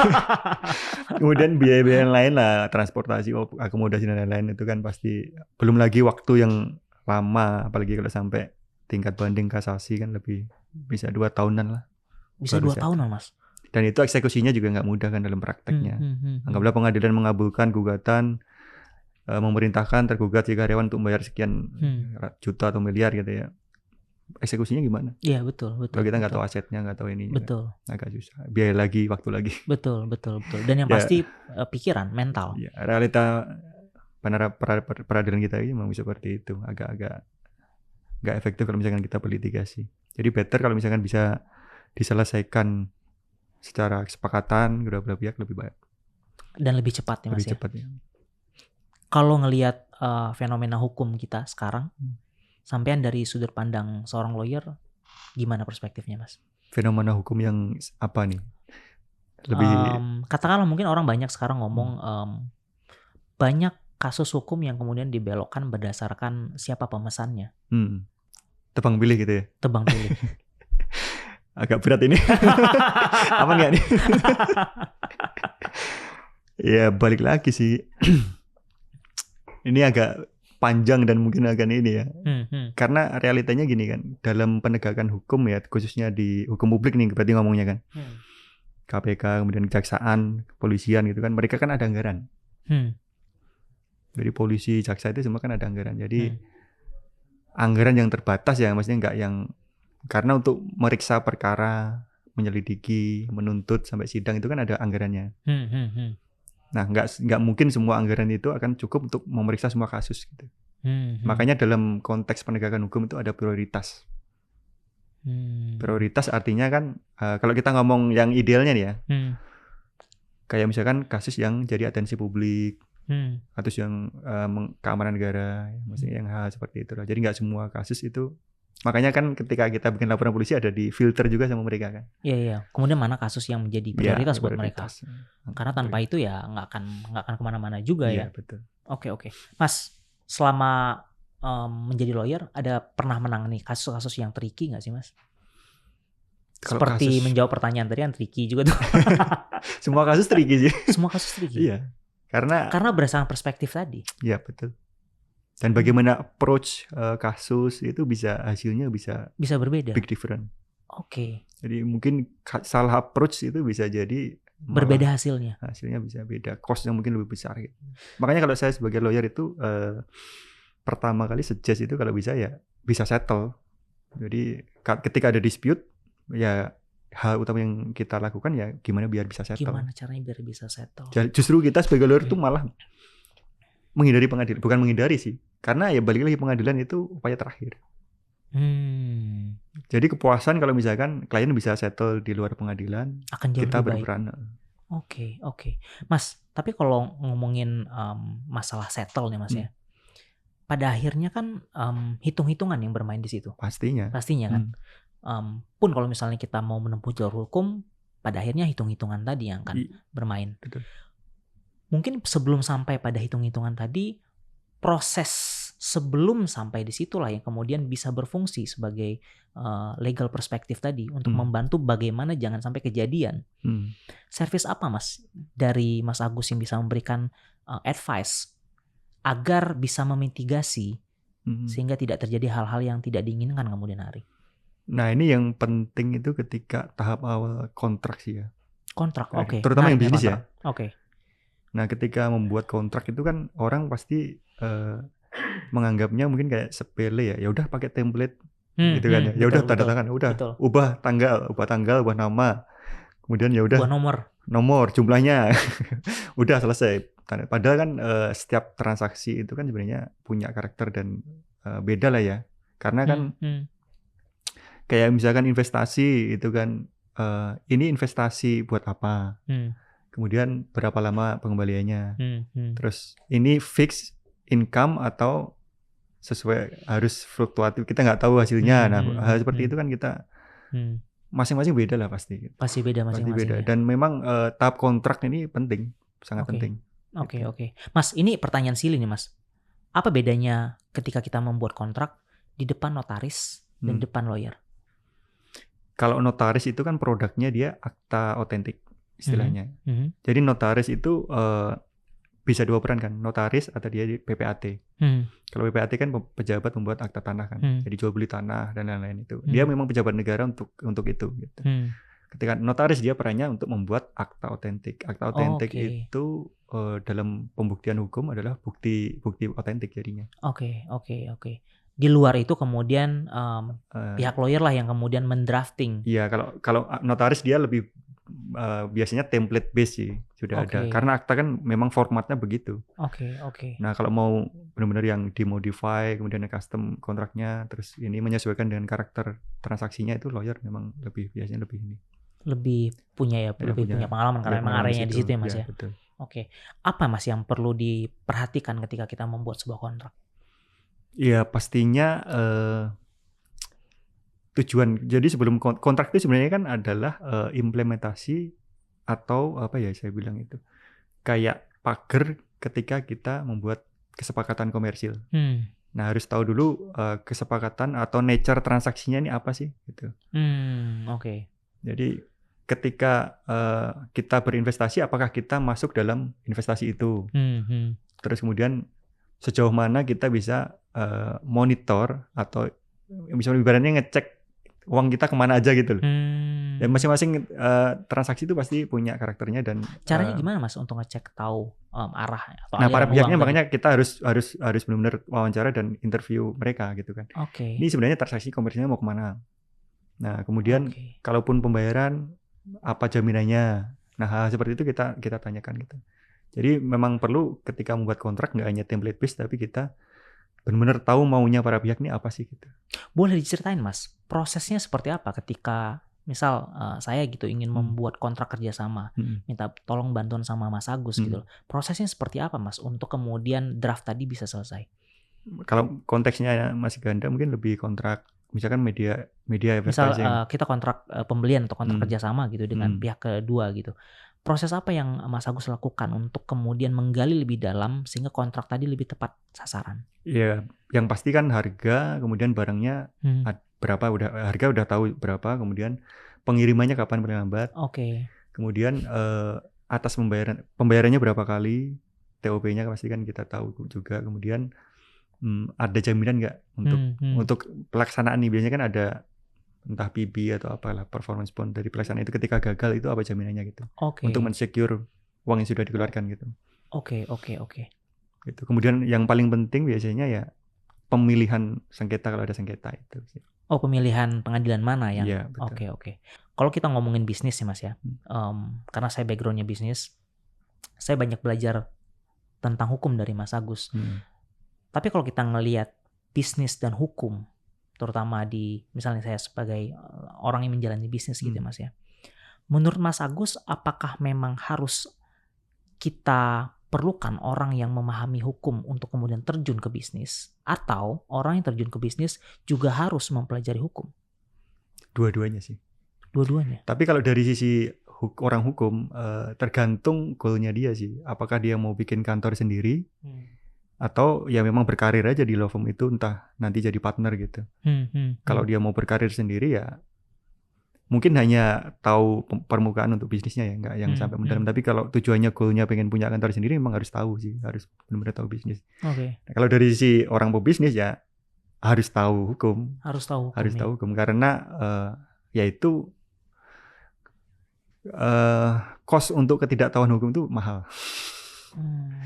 Kemudian biaya-biaya yang lain lah, transportasi, akomodasi dan lain-lain itu kan pasti. Belum lagi waktu yang lama, apalagi kalau sampai tingkat banding kasasi kan lebih bisa 2 tahunan lah. Bisa 2 tahunan Mas. Dan itu eksekusinya juga nggak mudah kan dalam prakteknya. Anggaplah pengadilan mengabulkan gugatan, memerintahkan tergugat si karyawan untuk membayar sekian juta atau miliar gitu ya. Eksekusinya gimana? Iya betul. Kalau kita nggak tahu asetnya, nggak tahu ininya, betul. Agak susah. Biaya lagi, waktu lagi. Betul. Dan yang pasti pikiran, mental. Ya, realita peradilan kita ini memang seperti itu. Agak nggak efektif kalau misalkan kita berlitigasi. Jadi better kalau misalkan bisa diselesaikan secara kesepakatan kedua belah pihak, lebih baik. Dan lebih cepat ya Mas. Lebih cepat ya. Kalau ngelihat fenomena hukum kita sekarang, sampean dari sudut pandang seorang lawyer, gimana perspektifnya Mas? Fenomena hukum yang apa nih? Lebih katakanlah mungkin orang banyak sekarang ngomong banyak kasus hukum yang kemudian dibelokkan berdasarkan siapa pemesannya. Tebang pilih gitu ya? Tebang pilih. Agak berat ini. Apa enggak nih? Ya balik lagi sih. Ini agak panjang dan mungkin akan ini ya. Karena realitanya gini kan, dalam penegakan hukum ya, khususnya di hukum publik nih berarti ngomongnya kan. KPK, kemudian kejaksaan, kepolisian gitu kan, mereka kan ada anggaran. Jadi polisi, jaksa itu semua kan ada anggaran. Jadi anggaran yang terbatas ya, maksudnya enggak yang, karena untuk meriksa perkara, menyelidiki, menuntut sampai sidang itu kan ada anggarannya. Nah, nggak mungkin semua anggaran itu akan cukup untuk memeriksa semua kasus gitu. Makanya dalam konteks penegakan hukum itu ada prioritas. Prioritas artinya kan kalau kita ngomong yang idealnya nih ya, kayak misalkan kasus yang jadi atensi publik, kasus yang keamanan negara, maksudnya yang hal seperti itu. Jadi nggak semua kasus itu. Makanya kan ketika kita bikin laporan polisi ada di filter juga sama mereka kan. Iya. Kemudian mana kasus yang menjadi prioritas buat mereka? Karena tanpa itu ya nggak akan kemana-mana juga ya. Betul. Oke. Mas, selama menjadi lawyer ada pernah menangani kasus-kasus yang tricky nggak sih Mas? Seperti menjawab pertanyaan tadi yang tricky juga tuh. Semua kasus tricky sih. Semua kasus tricky. Iya. Karena berdasarkan perspektif tadi. Iya betul. Dan bagaimana approach kasus itu hasilnya bisa berbeda. Big different. Oke. Jadi mungkin salah approach itu bisa jadi berbeda hasilnya. Hasilnya bisa beda, costnya mungkin lebih besar gitu. Makanya kalau saya sebagai lawyer itu pertama kali suggest itu kalau bisa ya bisa settle. Jadi ketika ada dispute ya hal utama yang kita lakukan ya gimana biar bisa settle. Gimana caranya biar bisa settle? Jadi justru kita sebagai lawyer itu malah menghindari pengadilan, bukan menghindari sih. Karena ya balik lagi pengadilan itu upaya terakhir. Jadi kepuasan kalau misalkan klien bisa settle di luar pengadilan, akan jauh kita lebih berperan. Oke. Mas, tapi kalau ngomongin masalah settle nih Mas ya. Pada akhirnya kan hitung-hitungan yang bermain di situ. Pastinya kan. Pun kalau misalnya kita mau menempuh jalur hukum, pada akhirnya hitung-hitungan tadi yang akan bermain. Betul. Mungkin sebelum sampai pada hitung-hitungan tadi, proses sebelum sampai di situlah yang kemudian bisa berfungsi sebagai legal perspektif tadi untuk membantu bagaimana jangan sampai kejadian. Service apa Mas dari Mas Agus yang bisa memberikan advice agar bisa memitigasi sehingga tidak terjadi hal-hal yang tidak diinginkan kemudian hari? Nah, ini yang penting itu ketika tahap awal kontrak sih ya. Kontrak, oke. Terutama yang bisnis ya. Oke. Nah, ketika membuat kontrak itu kan orang pasti menganggapnya mungkin kayak sepele ya. Ya udah pakai template gitu kan ya. Ya udah tanda tangan, udah. Ubah tanggal, ubah nama. Kemudian ya udah. Ubah nomor jumlahnya. Udah selesai. Padahal kan setiap transaksi itu kan sebenarnya punya karakter dan beda lah ya. Karena kan kayak misalkan investasi itu kan, ini investasi buat apa? Kemudian berapa lama pengembaliannya? Terus ini fixed income atau sesuai harus fluktuatif, kita nggak tahu hasilnya. Nah, hal seperti itu kan kita masing-masing beda lah pasti. Pasti beda masing-masing. Pasti beda. Ya? Dan memang tahap kontrak ini penting, sangat penting. Oke. Mas, ini pertanyaan silly nih Mas. Apa bedanya ketika kita membuat kontrak di depan notaris dan depan lawyer? Kalau notaris itu kan produknya dia akta otentik istilahnya. Jadi notaris itu bisa dua peran kan, notaris atau dia di PPAT. Kalau PPAT kan pejabat membuat akta tanah kan, jadi jual beli tanah dan lain-lain itu. Dia memang pejabat negara untuk itu. Gitu. Ketika notaris dia perannya untuk membuat akta otentik. Akta otentik itu dalam pembuktian hukum adalah bukti otentik jadinya. Oke. Di luar itu kemudian pihak lawyer lah yang kemudian mendrafting. Iya, kalau notaris dia lebih biasanya template base sih sudah ada. Karena akta kan memang formatnya begitu. Oke. Nah, kalau mau benar-benar yang dimodify kemudian custom kontraknya terus ini menyesuaikan dengan karakter transaksinya itu lawyer memang biasanya lebih ini. Lebih punya pengalaman karena memang areanya di situ ya Mas ya. Betul. Oke. Apa Mas yang perlu diperhatikan ketika kita membuat sebuah kontrak? Iya, pastinya tujuan. Jadi sebelum kontrak itu sebenarnya kan adalah implementasi atau apa ya saya bilang itu. Kayak pagar ketika kita membuat kesepakatan komersil. Nah, harus tahu dulu kesepakatan atau nature transaksinya ini apa sih gitu. Oke. Jadi ketika kita berinvestasi, apakah kita masuk dalam investasi itu? Terus kemudian sejauh mana kita bisa monitor atau misalnya ibaratnya ngecek uang kita kemana aja gitu loh. Dan masing-masing transaksi itu pasti punya karakternya dan caranya gimana Mas untuk ngecek tahu arah atau nah para pihaknya makanya kita harus benar-benar wawancara dan interview mereka gitu kan. Ini sebenarnya transaksi komersialnya mau kemana? Nah kemudian kalaupun pembayaran apa jaminannya? Nah hal seperti itu kita tanyakan gitu. Jadi memang perlu ketika membuat kontrak nggak hanya template based tapi kita benar-benar tahu maunya para pihak ini apa sih gitu. Boleh diceritain Mas, prosesnya seperti apa ketika misal saya gitu ingin membuat kontrak kerjasama, minta tolong bantuan sama Mas Agus gitu. Prosesnya seperti apa Mas untuk kemudian draft tadi bisa selesai? Kalau konteksnya masih ganda mungkin lebih kontrak misalkan media misal advertising. Kita kontrak pembelian atau kontrak kerjasama gitu dengan pihak kedua gitu. Proses apa yang Mas Agus lakukan untuk kemudian menggali lebih dalam sehingga kontrak tadi lebih tepat sasaran? Iya, yang pasti kan harga, kemudian barangnya berapa, harga udah tahu berapa, kemudian pengirimannya kapan paling lambat. Kemudian atas pembayarannya berapa kali, TOP-nya pasti kan kita tahu juga. Kemudian ada jaminan nggak untuk pelaksanaan nih? Biasanya kan ada entah PB atau apalah performance bond dari pelaksanaan itu ketika gagal itu apa jaminannya gitu. Untuk mensecure uang yang sudah dikeluarkan gitu. Oke. Gitu. Kemudian yang paling penting biasanya ya pemilihan sengketa kalau ada sengketa itu. Pemilihan pengadilan mana yang? Iya, betul. Oke. Kalau kita ngomongin bisnis sih Mas ya, karena saya backgroundnya bisnis, saya banyak belajar tentang hukum dari Mas Agus. Tapi kalau kita ngelihat bisnis dan hukum, terutama di misalnya saya sebagai orang yang menjalani bisnis gitu Mas ya. Menurut Mas Agus, apakah memang harus kita perlukan orang yang memahami hukum untuk kemudian terjun ke bisnis, atau orang yang terjun ke bisnis juga harus mempelajari hukum? Dua-duanya sih. Dua-duanya. Tapi kalau dari sisi orang hukum tergantung goalnya dia sih. Apakah dia mau bikin kantor sendiri? Atau ya memang berkarir aja di law firm itu, entah nanti jadi partner gitu. Kalau dia mau berkarir sendiri ya mungkin hanya tahu permukaan untuk bisnisnya ya, nggak yang sampai mendalam. Tapi kalau tujuannya goalnya pengen punya kantor sendiri memang harus tahu sih, harus benar-benar tahu bisnis. Nah, kalau dari sisi orang pebisnis ya harus tahu hukum. Harus tahu hukum karena yaitu cost untuk ketidaktahuan hukum itu mahal.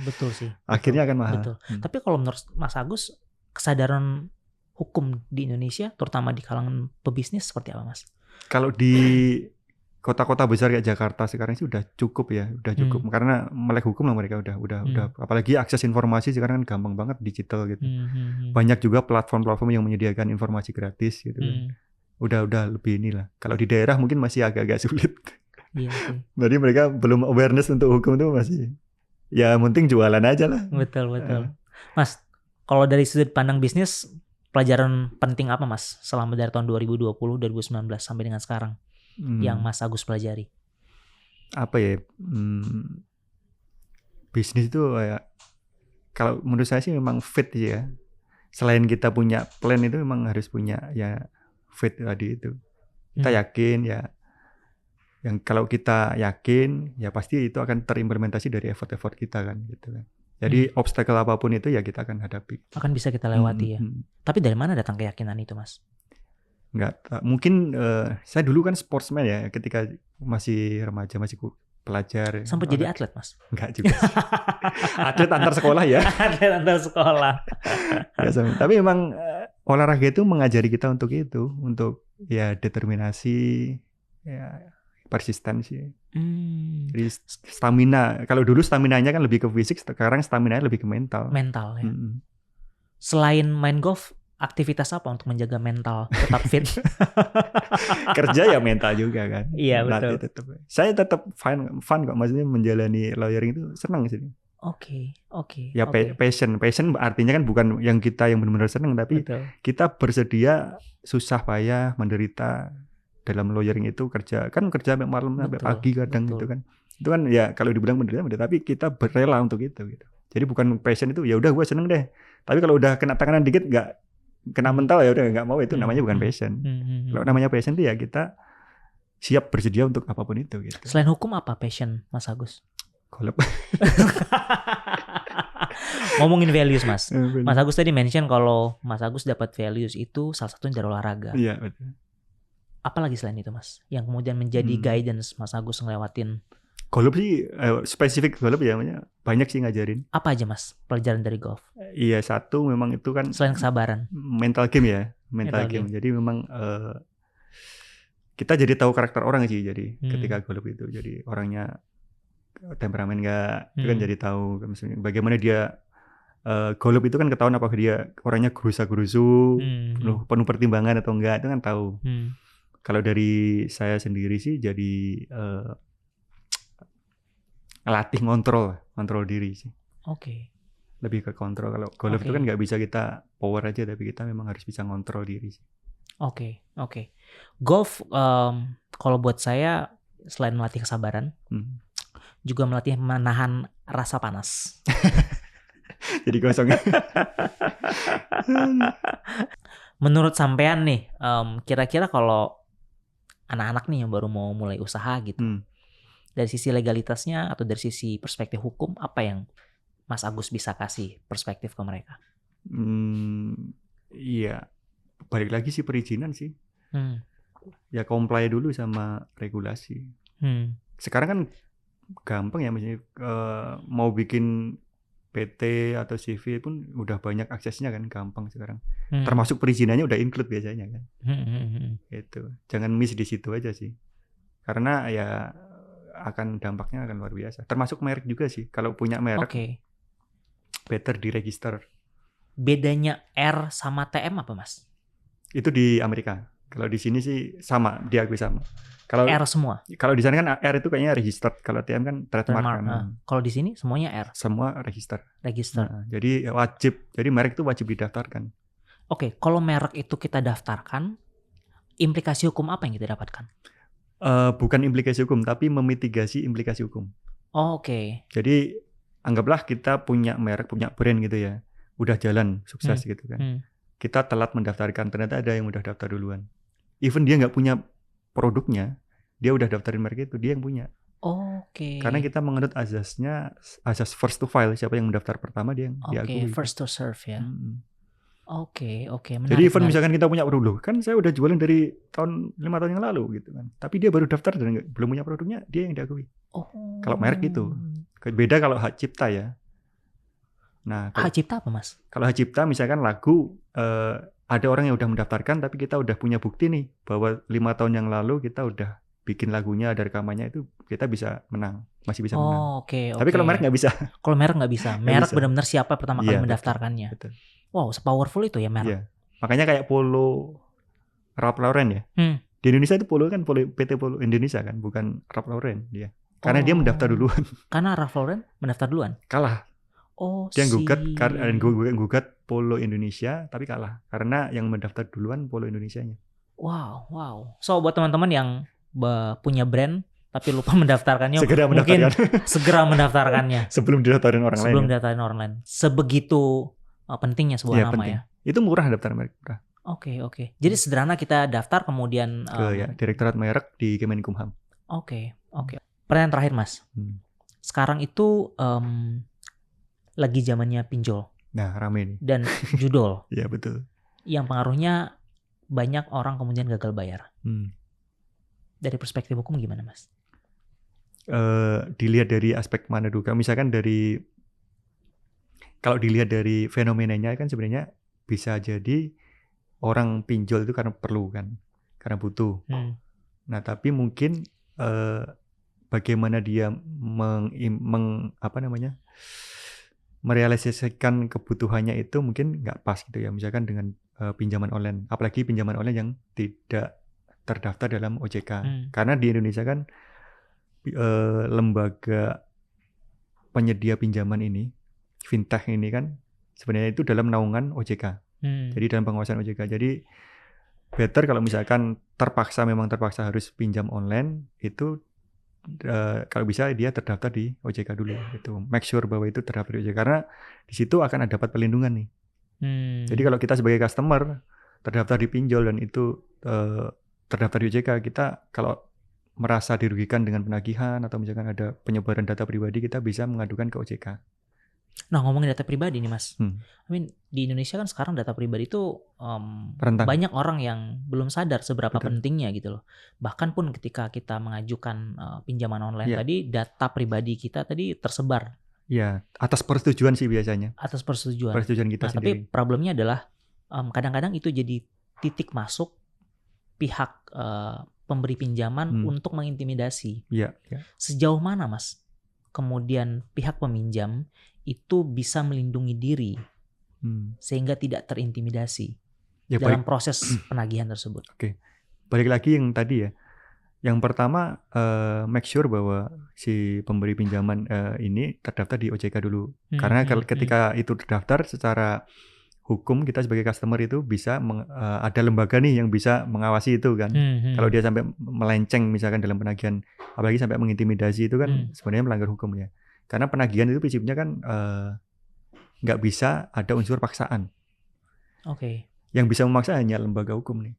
Betul sih. Akhirnya akan mahal. Betul. Tapi kalau menurut Mas Agus, kesadaran hukum di Indonesia, terutama di kalangan pebisnis seperti apa Mas? Kalau di kota-kota besar kayak Jakarta sekarang sih udah cukup ya, udah cukup karena melek hukum lah mereka udah apalagi akses informasi sekarang kan gampang banget digital gitu. Banyak juga platform-platform yang menyediakan informasi gratis gitu kan. Udah lebih inilah. Kalau di daerah mungkin masih agak-agak sulit. Iya sih. Jadi mereka belum awareness untuk hukum itu masih ya penting jualan aja lah. Betul. Mas, kalau dari sudut pandang bisnis, pelajaran penting apa Mas selama dari tahun 2020, 2019 sampai dengan sekarang yang Mas Agus pelajari? Apa ya? Bisnis itu ya, kalau menurut saya sih memang fit ya. Selain kita punya plan itu memang harus punya ya fit tadi itu. Kita yakin ya. Yang kalau kita yakin ya pasti itu akan terimplementasi dari effort kita kan gitu kan. Jadi obstacle apapun itu ya kita akan hadapi. Akan bisa kita lewati ya. Tapi dari mana datang keyakinan itu Mas? Mungkin saya dulu kan sportsman ya ketika masih remaja, masih pelajar. Sampai jadi atlet Mas? Enggak juga. Atlet antar sekolah ya. Atlet antar sekolah. Ya, tapi memang olahraga itu mengajari kita untuk itu, untuk ya determinasi, ya persistensi. Jadi stamina. Kalau dulu staminanya kan lebih ke fisik, sekarang staminanya lebih ke mental. Mental ya. Selain main golf, aktivitas apa untuk menjaga mental tetap fit? Kerja ya mental juga kan. Iya betul. Saya tetap fun kok, maksudnya menjalani lawyering itu senang sih. Oke. Ya passion artinya kan bukan yang kita yang benar-benar senang, tapi kita bersedia susah payah menderita dalam lawyering itu, kerja sampai malam sampai pagi kadang gitu kan. Itu kan ya kalau dibilang menderita, tapi kita berela untuk itu gitu. Jadi bukan passion itu ya udah gue seneng deh. Tapi kalau udah kena tekanan dikit nggak kena mental ya udah nggak mau, itu namanya bukan passion. Kalau namanya passion itu ya kita siap bersedia untuk apapun itu gitu. Selain hukum apa passion Mas Agus? Golf. Ngomongin values Mas. Mas Agus tadi mention kalau Mas Agus dapat values itu salah satunya dari olahraga. Iya betul. Apalagi selain itu Mas yang kemudian menjadi guidance Mas Agus ngelewatin? Golf sih spesifik golf ya, banyak sih ngajarin. Apa aja Mas pelajaran dari golf? Iya, satu memang itu kan selain kesabaran, mental game ya, mental game. Jadi memang kita jadi tahu karakter orang sih, jadi ketika golf itu jadi orangnya temperamen nggak, itu kan jadi tahu misalnya bagaimana dia golf itu kan ketahuan apakah dia orangnya gerusa-gerusu, penuh pertimbangan atau enggak, itu kan tahu. Kalau dari saya sendiri sih jadi latih kontrol diri sih. Oke. Lebih ke kontrol. Kalau golf itu kan nggak bisa kita power aja, tapi kita memang harus bisa ngontrol diri sih. Oke. Golf kalau buat saya selain melatih kesabaran, juga melatih menahan rasa panas. Jadi kosong. Menurut sampean nih, kira-kira kalau anak-anak nih yang baru mau mulai usaha gitu, dari sisi legalitasnya atau dari sisi perspektif hukum, apa yang Mas Agus bisa kasih perspektif ke mereka? Iya, balik lagi sih perizinan sih. Ya comply dulu sama regulasi. Sekarang kan gampang ya, misalnya mau bikin PT atau CV pun udah banyak aksesnya kan, gampang sekarang. Termasuk perizinannya udah include biasanya kan. Gitu. Jangan miss di situ aja sih. Karena ya akan dampaknya akan luar biasa. Termasuk merek juga sih. Kalau punya merek, better diregister. Bedanya R sama TM apa Mas? Itu di Amerika. Kalau di sini sih sama, diakui sama. Kalau R semua. Kalau di sana kan R itu kayaknya registered. Kalau TM kan trademark. Kalau di sini semuanya R. Semua register. Jadi wajib. Jadi merek itu wajib didaftarkan. Oke, kalau merek itu kita daftarkan, implikasi hukum apa yang kita dapatkan? Bukan implikasi hukum, tapi memitigasi implikasi hukum. Oke. Jadi anggaplah kita punya merek, punya brand gitu ya, udah jalan sukses gitu kan. Kita telat mendaftarkan, ternyata ada yang udah daftar duluan. Even dia nggak punya produknya, dia udah daftarin merek itu, dia yang punya. Karena kita menganut azas first to file, siapa yang mendaftar pertama dia yang diakui. First to serve ya. Oke, jadi even misalkan kita punya produk, kan saya udah jualan dari 5 tahun yang lalu gitu kan. Tapi dia baru daftar dan belum punya produknya, dia yang diakui. Kalau merek itu. Beda kalau hak cipta ya. Nah, hak cipta apa Mas? Kalau hak cipta misalkan lagu, ada orang yang udah mendaftarkan, tapi kita udah punya bukti nih bahwa 5 tahun yang lalu kita udah bikin lagunya, ada rekamannya, itu kita bisa menang, masih bisa menang. Oke. Tapi kalau merek nggak bisa. Kalau merek nggak bisa. Merek benar-benar siapa pertama kali mendaftarkannya. Betul. Wow, sepowerful itu ya merek. Iya. Makanya kayak Polo, Ralph Lauren ya. Di Indonesia itu Polo kan PT Polo Indonesia kan, bukan Ralph Lauren dia. Karena dia mendaftar duluan. Karena Ralph Lauren mendaftar duluan? Kalah. Dia gugat Polo Indonesia, tapi kalah. Karena yang mendaftar duluan Polo Indonesianya. Wow. So buat teman-teman yang punya brand tapi lupa mendaftarkannya, mungkin segera mendaftarkannya. Sebelum didaftarin orang lain. Sebegitu pentingnya sebuah nama penting. ya. Itu murah daftar merek, murah. Oke. Jadi sederhana kita daftar kemudian ke Direktorat Merek di Kemenkumham. Oke. Pertanyaan terakhir, Mas. Sekarang itu lagi zamannya pinjol. Nah, rame nih. Dan judol. Iya, betul. Yang pengaruhnya banyak orang kemudian gagal bayar. Dari perspektif hukum gimana, Mas? Dilihat dari aspek mana dulu? Misalkan kalau dilihat dari fenomenanya kan sebenarnya bisa jadi orang pinjol itu karena perlu kan, karena butuh. Nah, tapi mungkin bagaimana dia merealisasikan kebutuhannya itu mungkin nggak pas gitu ya. Misalkan dengan pinjaman online, apalagi pinjaman online yang tidak terdaftar dalam OJK. Karena di Indonesia kan lembaga penyedia pinjaman ini, fintech ini kan sebenarnya itu dalam naungan OJK. Jadi dalam pengawasan OJK. Jadi better kalau misalkan memang terpaksa harus pinjam online, itu kalau bisa dia terdaftar di OJK dulu gitu. Make sure bahwa itu terdaftar di OJK, karena di situ akan dapat perlindungan nih. Jadi kalau kita sebagai customer terdaftar di pinjol dan itu terdaftar di OJK, kita kalau merasa dirugikan dengan penagihan atau misalkan ada penyebaran data pribadi, kita bisa mengadukan ke OJK. Nah, ngomongin data pribadi nih, Mas. Di Indonesia kan sekarang data pribadi itu banyak orang yang belum sadar seberapa pentingnya gitu loh. Bahkan pun ketika kita mengajukan pinjaman online tadi, data pribadi kita tadi tersebar. Ya, atas persetujuan sih biasanya. Atas persetujuan kita sendiri. Tapi problemnya adalah kadang-kadang itu jadi titik masuk pihak pemberi pinjaman untuk mengintimidasi. Sejauh mana, Mas, kemudian pihak peminjam itu bisa melindungi diri sehingga tidak terintimidasi dalam proses penagihan tersebut? Oke. Balik lagi yang tadi ya. Yang pertama, make sure bahwa si pemberi pinjaman ini terdaftar di OJK dulu. Karena ketika itu terdaftar, secara hukum kita sebagai customer itu bisa ada lembaga nih yang bisa mengawasi itu kan. Kalau dia sampai melenceng misalkan dalam penagihan, apalagi sampai mengintimidasi, itu kan sebenarnya melanggar hukum ya. Karena penagihan itu prinsipnya kan nggak bisa ada unsur paksaan. Yang bisa memaksa hanya lembaga hukum nih.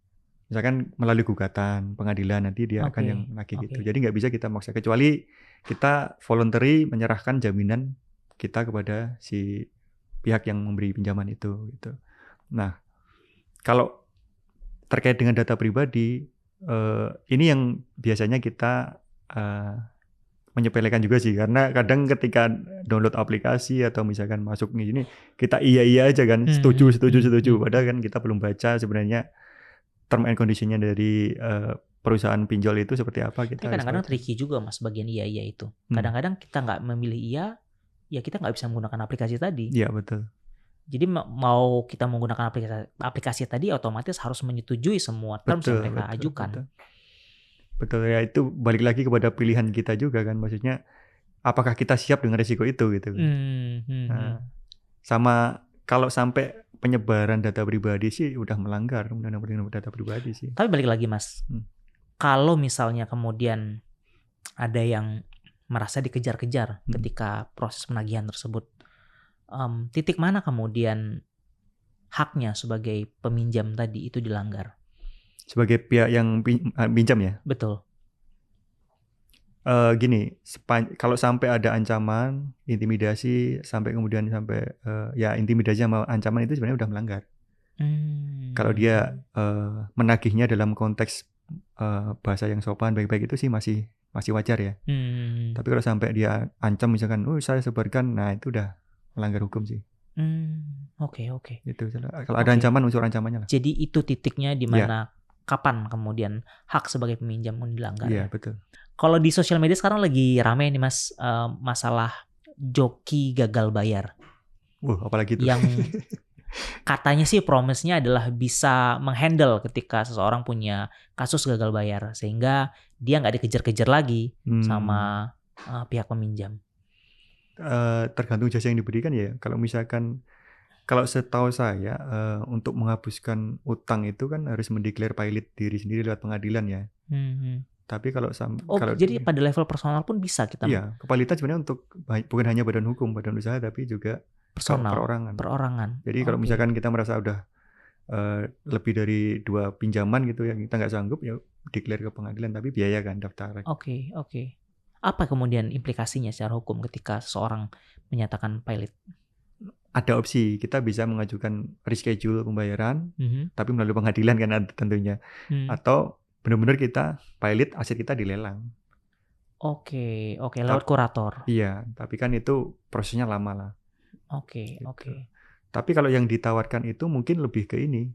Misalkan melalui gugatan, pengadilan, nanti dia akan yang nagih gitu. Jadi nggak bisa kita maksa, kecuali kita voluntary menyerahkan jaminan kita kepada si pihak yang memberi pinjaman itu gitu. Nah, kalau terkait dengan data pribadi, ini yang biasanya kita menyepelekan juga sih, karena kadang ketika download aplikasi atau misalkan masuk ini, kita iya aja kan, setuju. Padahal kan kita belum baca sebenarnya term and condition-nya dari perusahaan pinjol itu seperti apa. Tapi kadang-kadang tricky juga, Mas, bagian iya itu. Kadang-kadang kita nggak memilih iya, ya kita nggak bisa menggunakan aplikasi tadi. Iya, betul. Jadi mau kita menggunakan aplikasi tadi, otomatis harus menyetujui semua terms yang mereka ajukan. Betul ya, itu balik lagi kepada pilihan kita juga kan, maksudnya apakah kita siap dengan risiko itu gitu. Nah, sama kalau sampai penyebaran data pribadi sih udah melanggar undang-undang data pribadi sih. Tapi balik lagi, Mas, kalau misalnya kemudian ada yang merasa dikejar-kejar ketika proses penagihan tersebut, titik mana kemudian haknya sebagai peminjam tadi itu dilanggar? Sebagai pihak yang pinjam ya? Betul. Gini, kalau sampai ada ancaman, intimidasi, sampai ya intimidasi sama ancaman itu sebenarnya udah melanggar. Kalau dia menagihnya dalam konteks bahasa yang sopan, baik-baik, itu sih masih wajar ya. Tapi kalau sampai dia ancam misalkan, saya sebarkan, nah itu udah melanggar hukum sih. Oke. Itu kalau ada ancaman, unsur ancamannya lah. Jadi itu titiknya di mana kapan kemudian hak sebagai peminjam dilanggar? Iya, betul. Kalau di sosial media sekarang lagi rame nih Mas, masalah joki gagal bayar. Apalagi itu. Yang katanya sih promise-nya adalah bisa menghandle ketika seseorang punya kasus gagal bayar, sehingga dia nggak dikejar-kejar lagi sama pihak peminjam. Tergantung jasa yang diberikan ya. Kalau misalkan, kalau setahu saya untuk menghapuskan utang itu kan harus mendeklar pilot diri sendiri lewat pengadilan ya. Tapi kalau jadi pada level personal pun bisa kita. Iya, kepalitan sebenarnya untuk bukan hanya badan hukum, badan usaha, tapi juga personal, perorangan. Jadi kalau misalkan kita merasa udah lebih dari 2 pinjaman gitu ya, kita nggak sanggup, ya deklar ke pengadilan, tapi biaya kan daftar. Oke. Apa kemudian implikasinya secara hukum ketika seseorang menyatakan pilot? Ada opsi, kita bisa mengajukan reschedule pembayaran, tapi melalui pengadilan kan tentunya. Atau benar-benar kita pilot, aset kita dilelang. Oke, lewat kurator. Iya, tapi kan itu prosesnya lama lah. Oke. Tapi kalau yang ditawarkan itu mungkin lebih ke ini,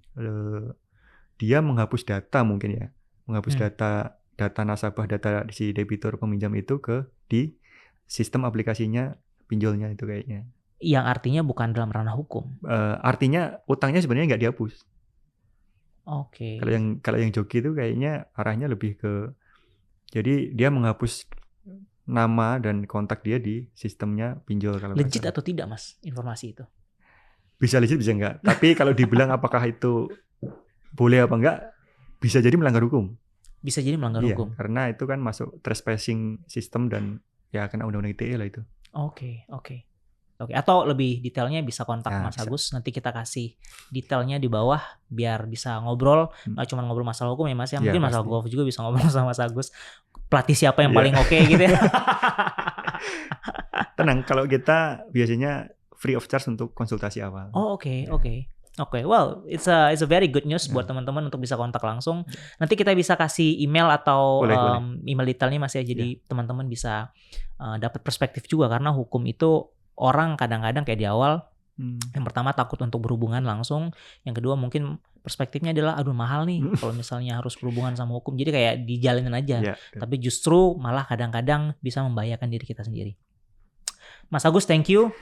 dia menghapus data mungkin ya, menghapus data nasabah, data si debitur peminjam itu di sistem aplikasinya pinjolnya itu kayaknya. Yang artinya bukan dalam ranah hukum. Artinya utangnya sebenarnya nggak dihapus. Oke. Kalau yang joki itu kayaknya arahnya lebih ke, jadi dia menghapus nama dan kontak dia di sistemnya pinjol. Kalau legit atau tidak Mas informasi itu? Bisa legit, bisa enggak. Tapi kalau dibilang apakah itu boleh apa enggak, bisa jadi melanggar hukum. Bisa jadi melanggar hukum. Karena itu kan masuk trespassing sistem dan ya kena undang-undang ITE lah itu. Oke. Atau lebih detailnya bisa kontak Mas Agus. Nanti kita kasih detailnya di bawah biar bisa ngobrol. Nggak cuma ngobrol masalah hukum ya Mas. Mungkin masalah golf juga bisa ngobrol sama Mas Agus. Pelatih siapa yang paling oke gitu ya. Tenang, kalau kita biasanya free of charge untuk konsultasi awal. Oke. Well, it's a very good news buat teman-teman untuk bisa kontak langsung. Nanti kita bisa kasih email atau email detailnya Mas ya. Jadi teman-teman bisa dapat perspektif juga, karena hukum itu orang kadang-kadang kayak di awal yang pertama takut untuk berhubungan langsung, yang kedua mungkin perspektifnya adalah aduh mahal nih kalau misalnya harus berhubungan sama hukum, jadi kayak dijalanin aja. Tapi justru malah kadang-kadang bisa membahayakan diri kita sendiri. Mas Agus, thank you.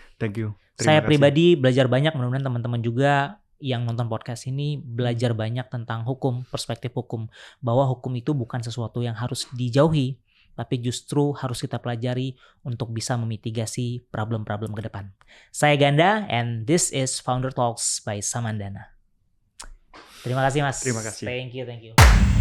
Saya pribadi belajar banyak, mudah-mudahan teman-teman juga yang nonton podcast ini belajar banyak tentang hukum, perspektif hukum, bahwa hukum itu bukan sesuatu yang harus dijauhi, tapi justru harus kita pelajari untuk bisa memitigasi problem-problem ke depan. Saya Ganda, and this is Founder Talks by Samandana. Terima kasih Mas. Terima kasih. Thank you.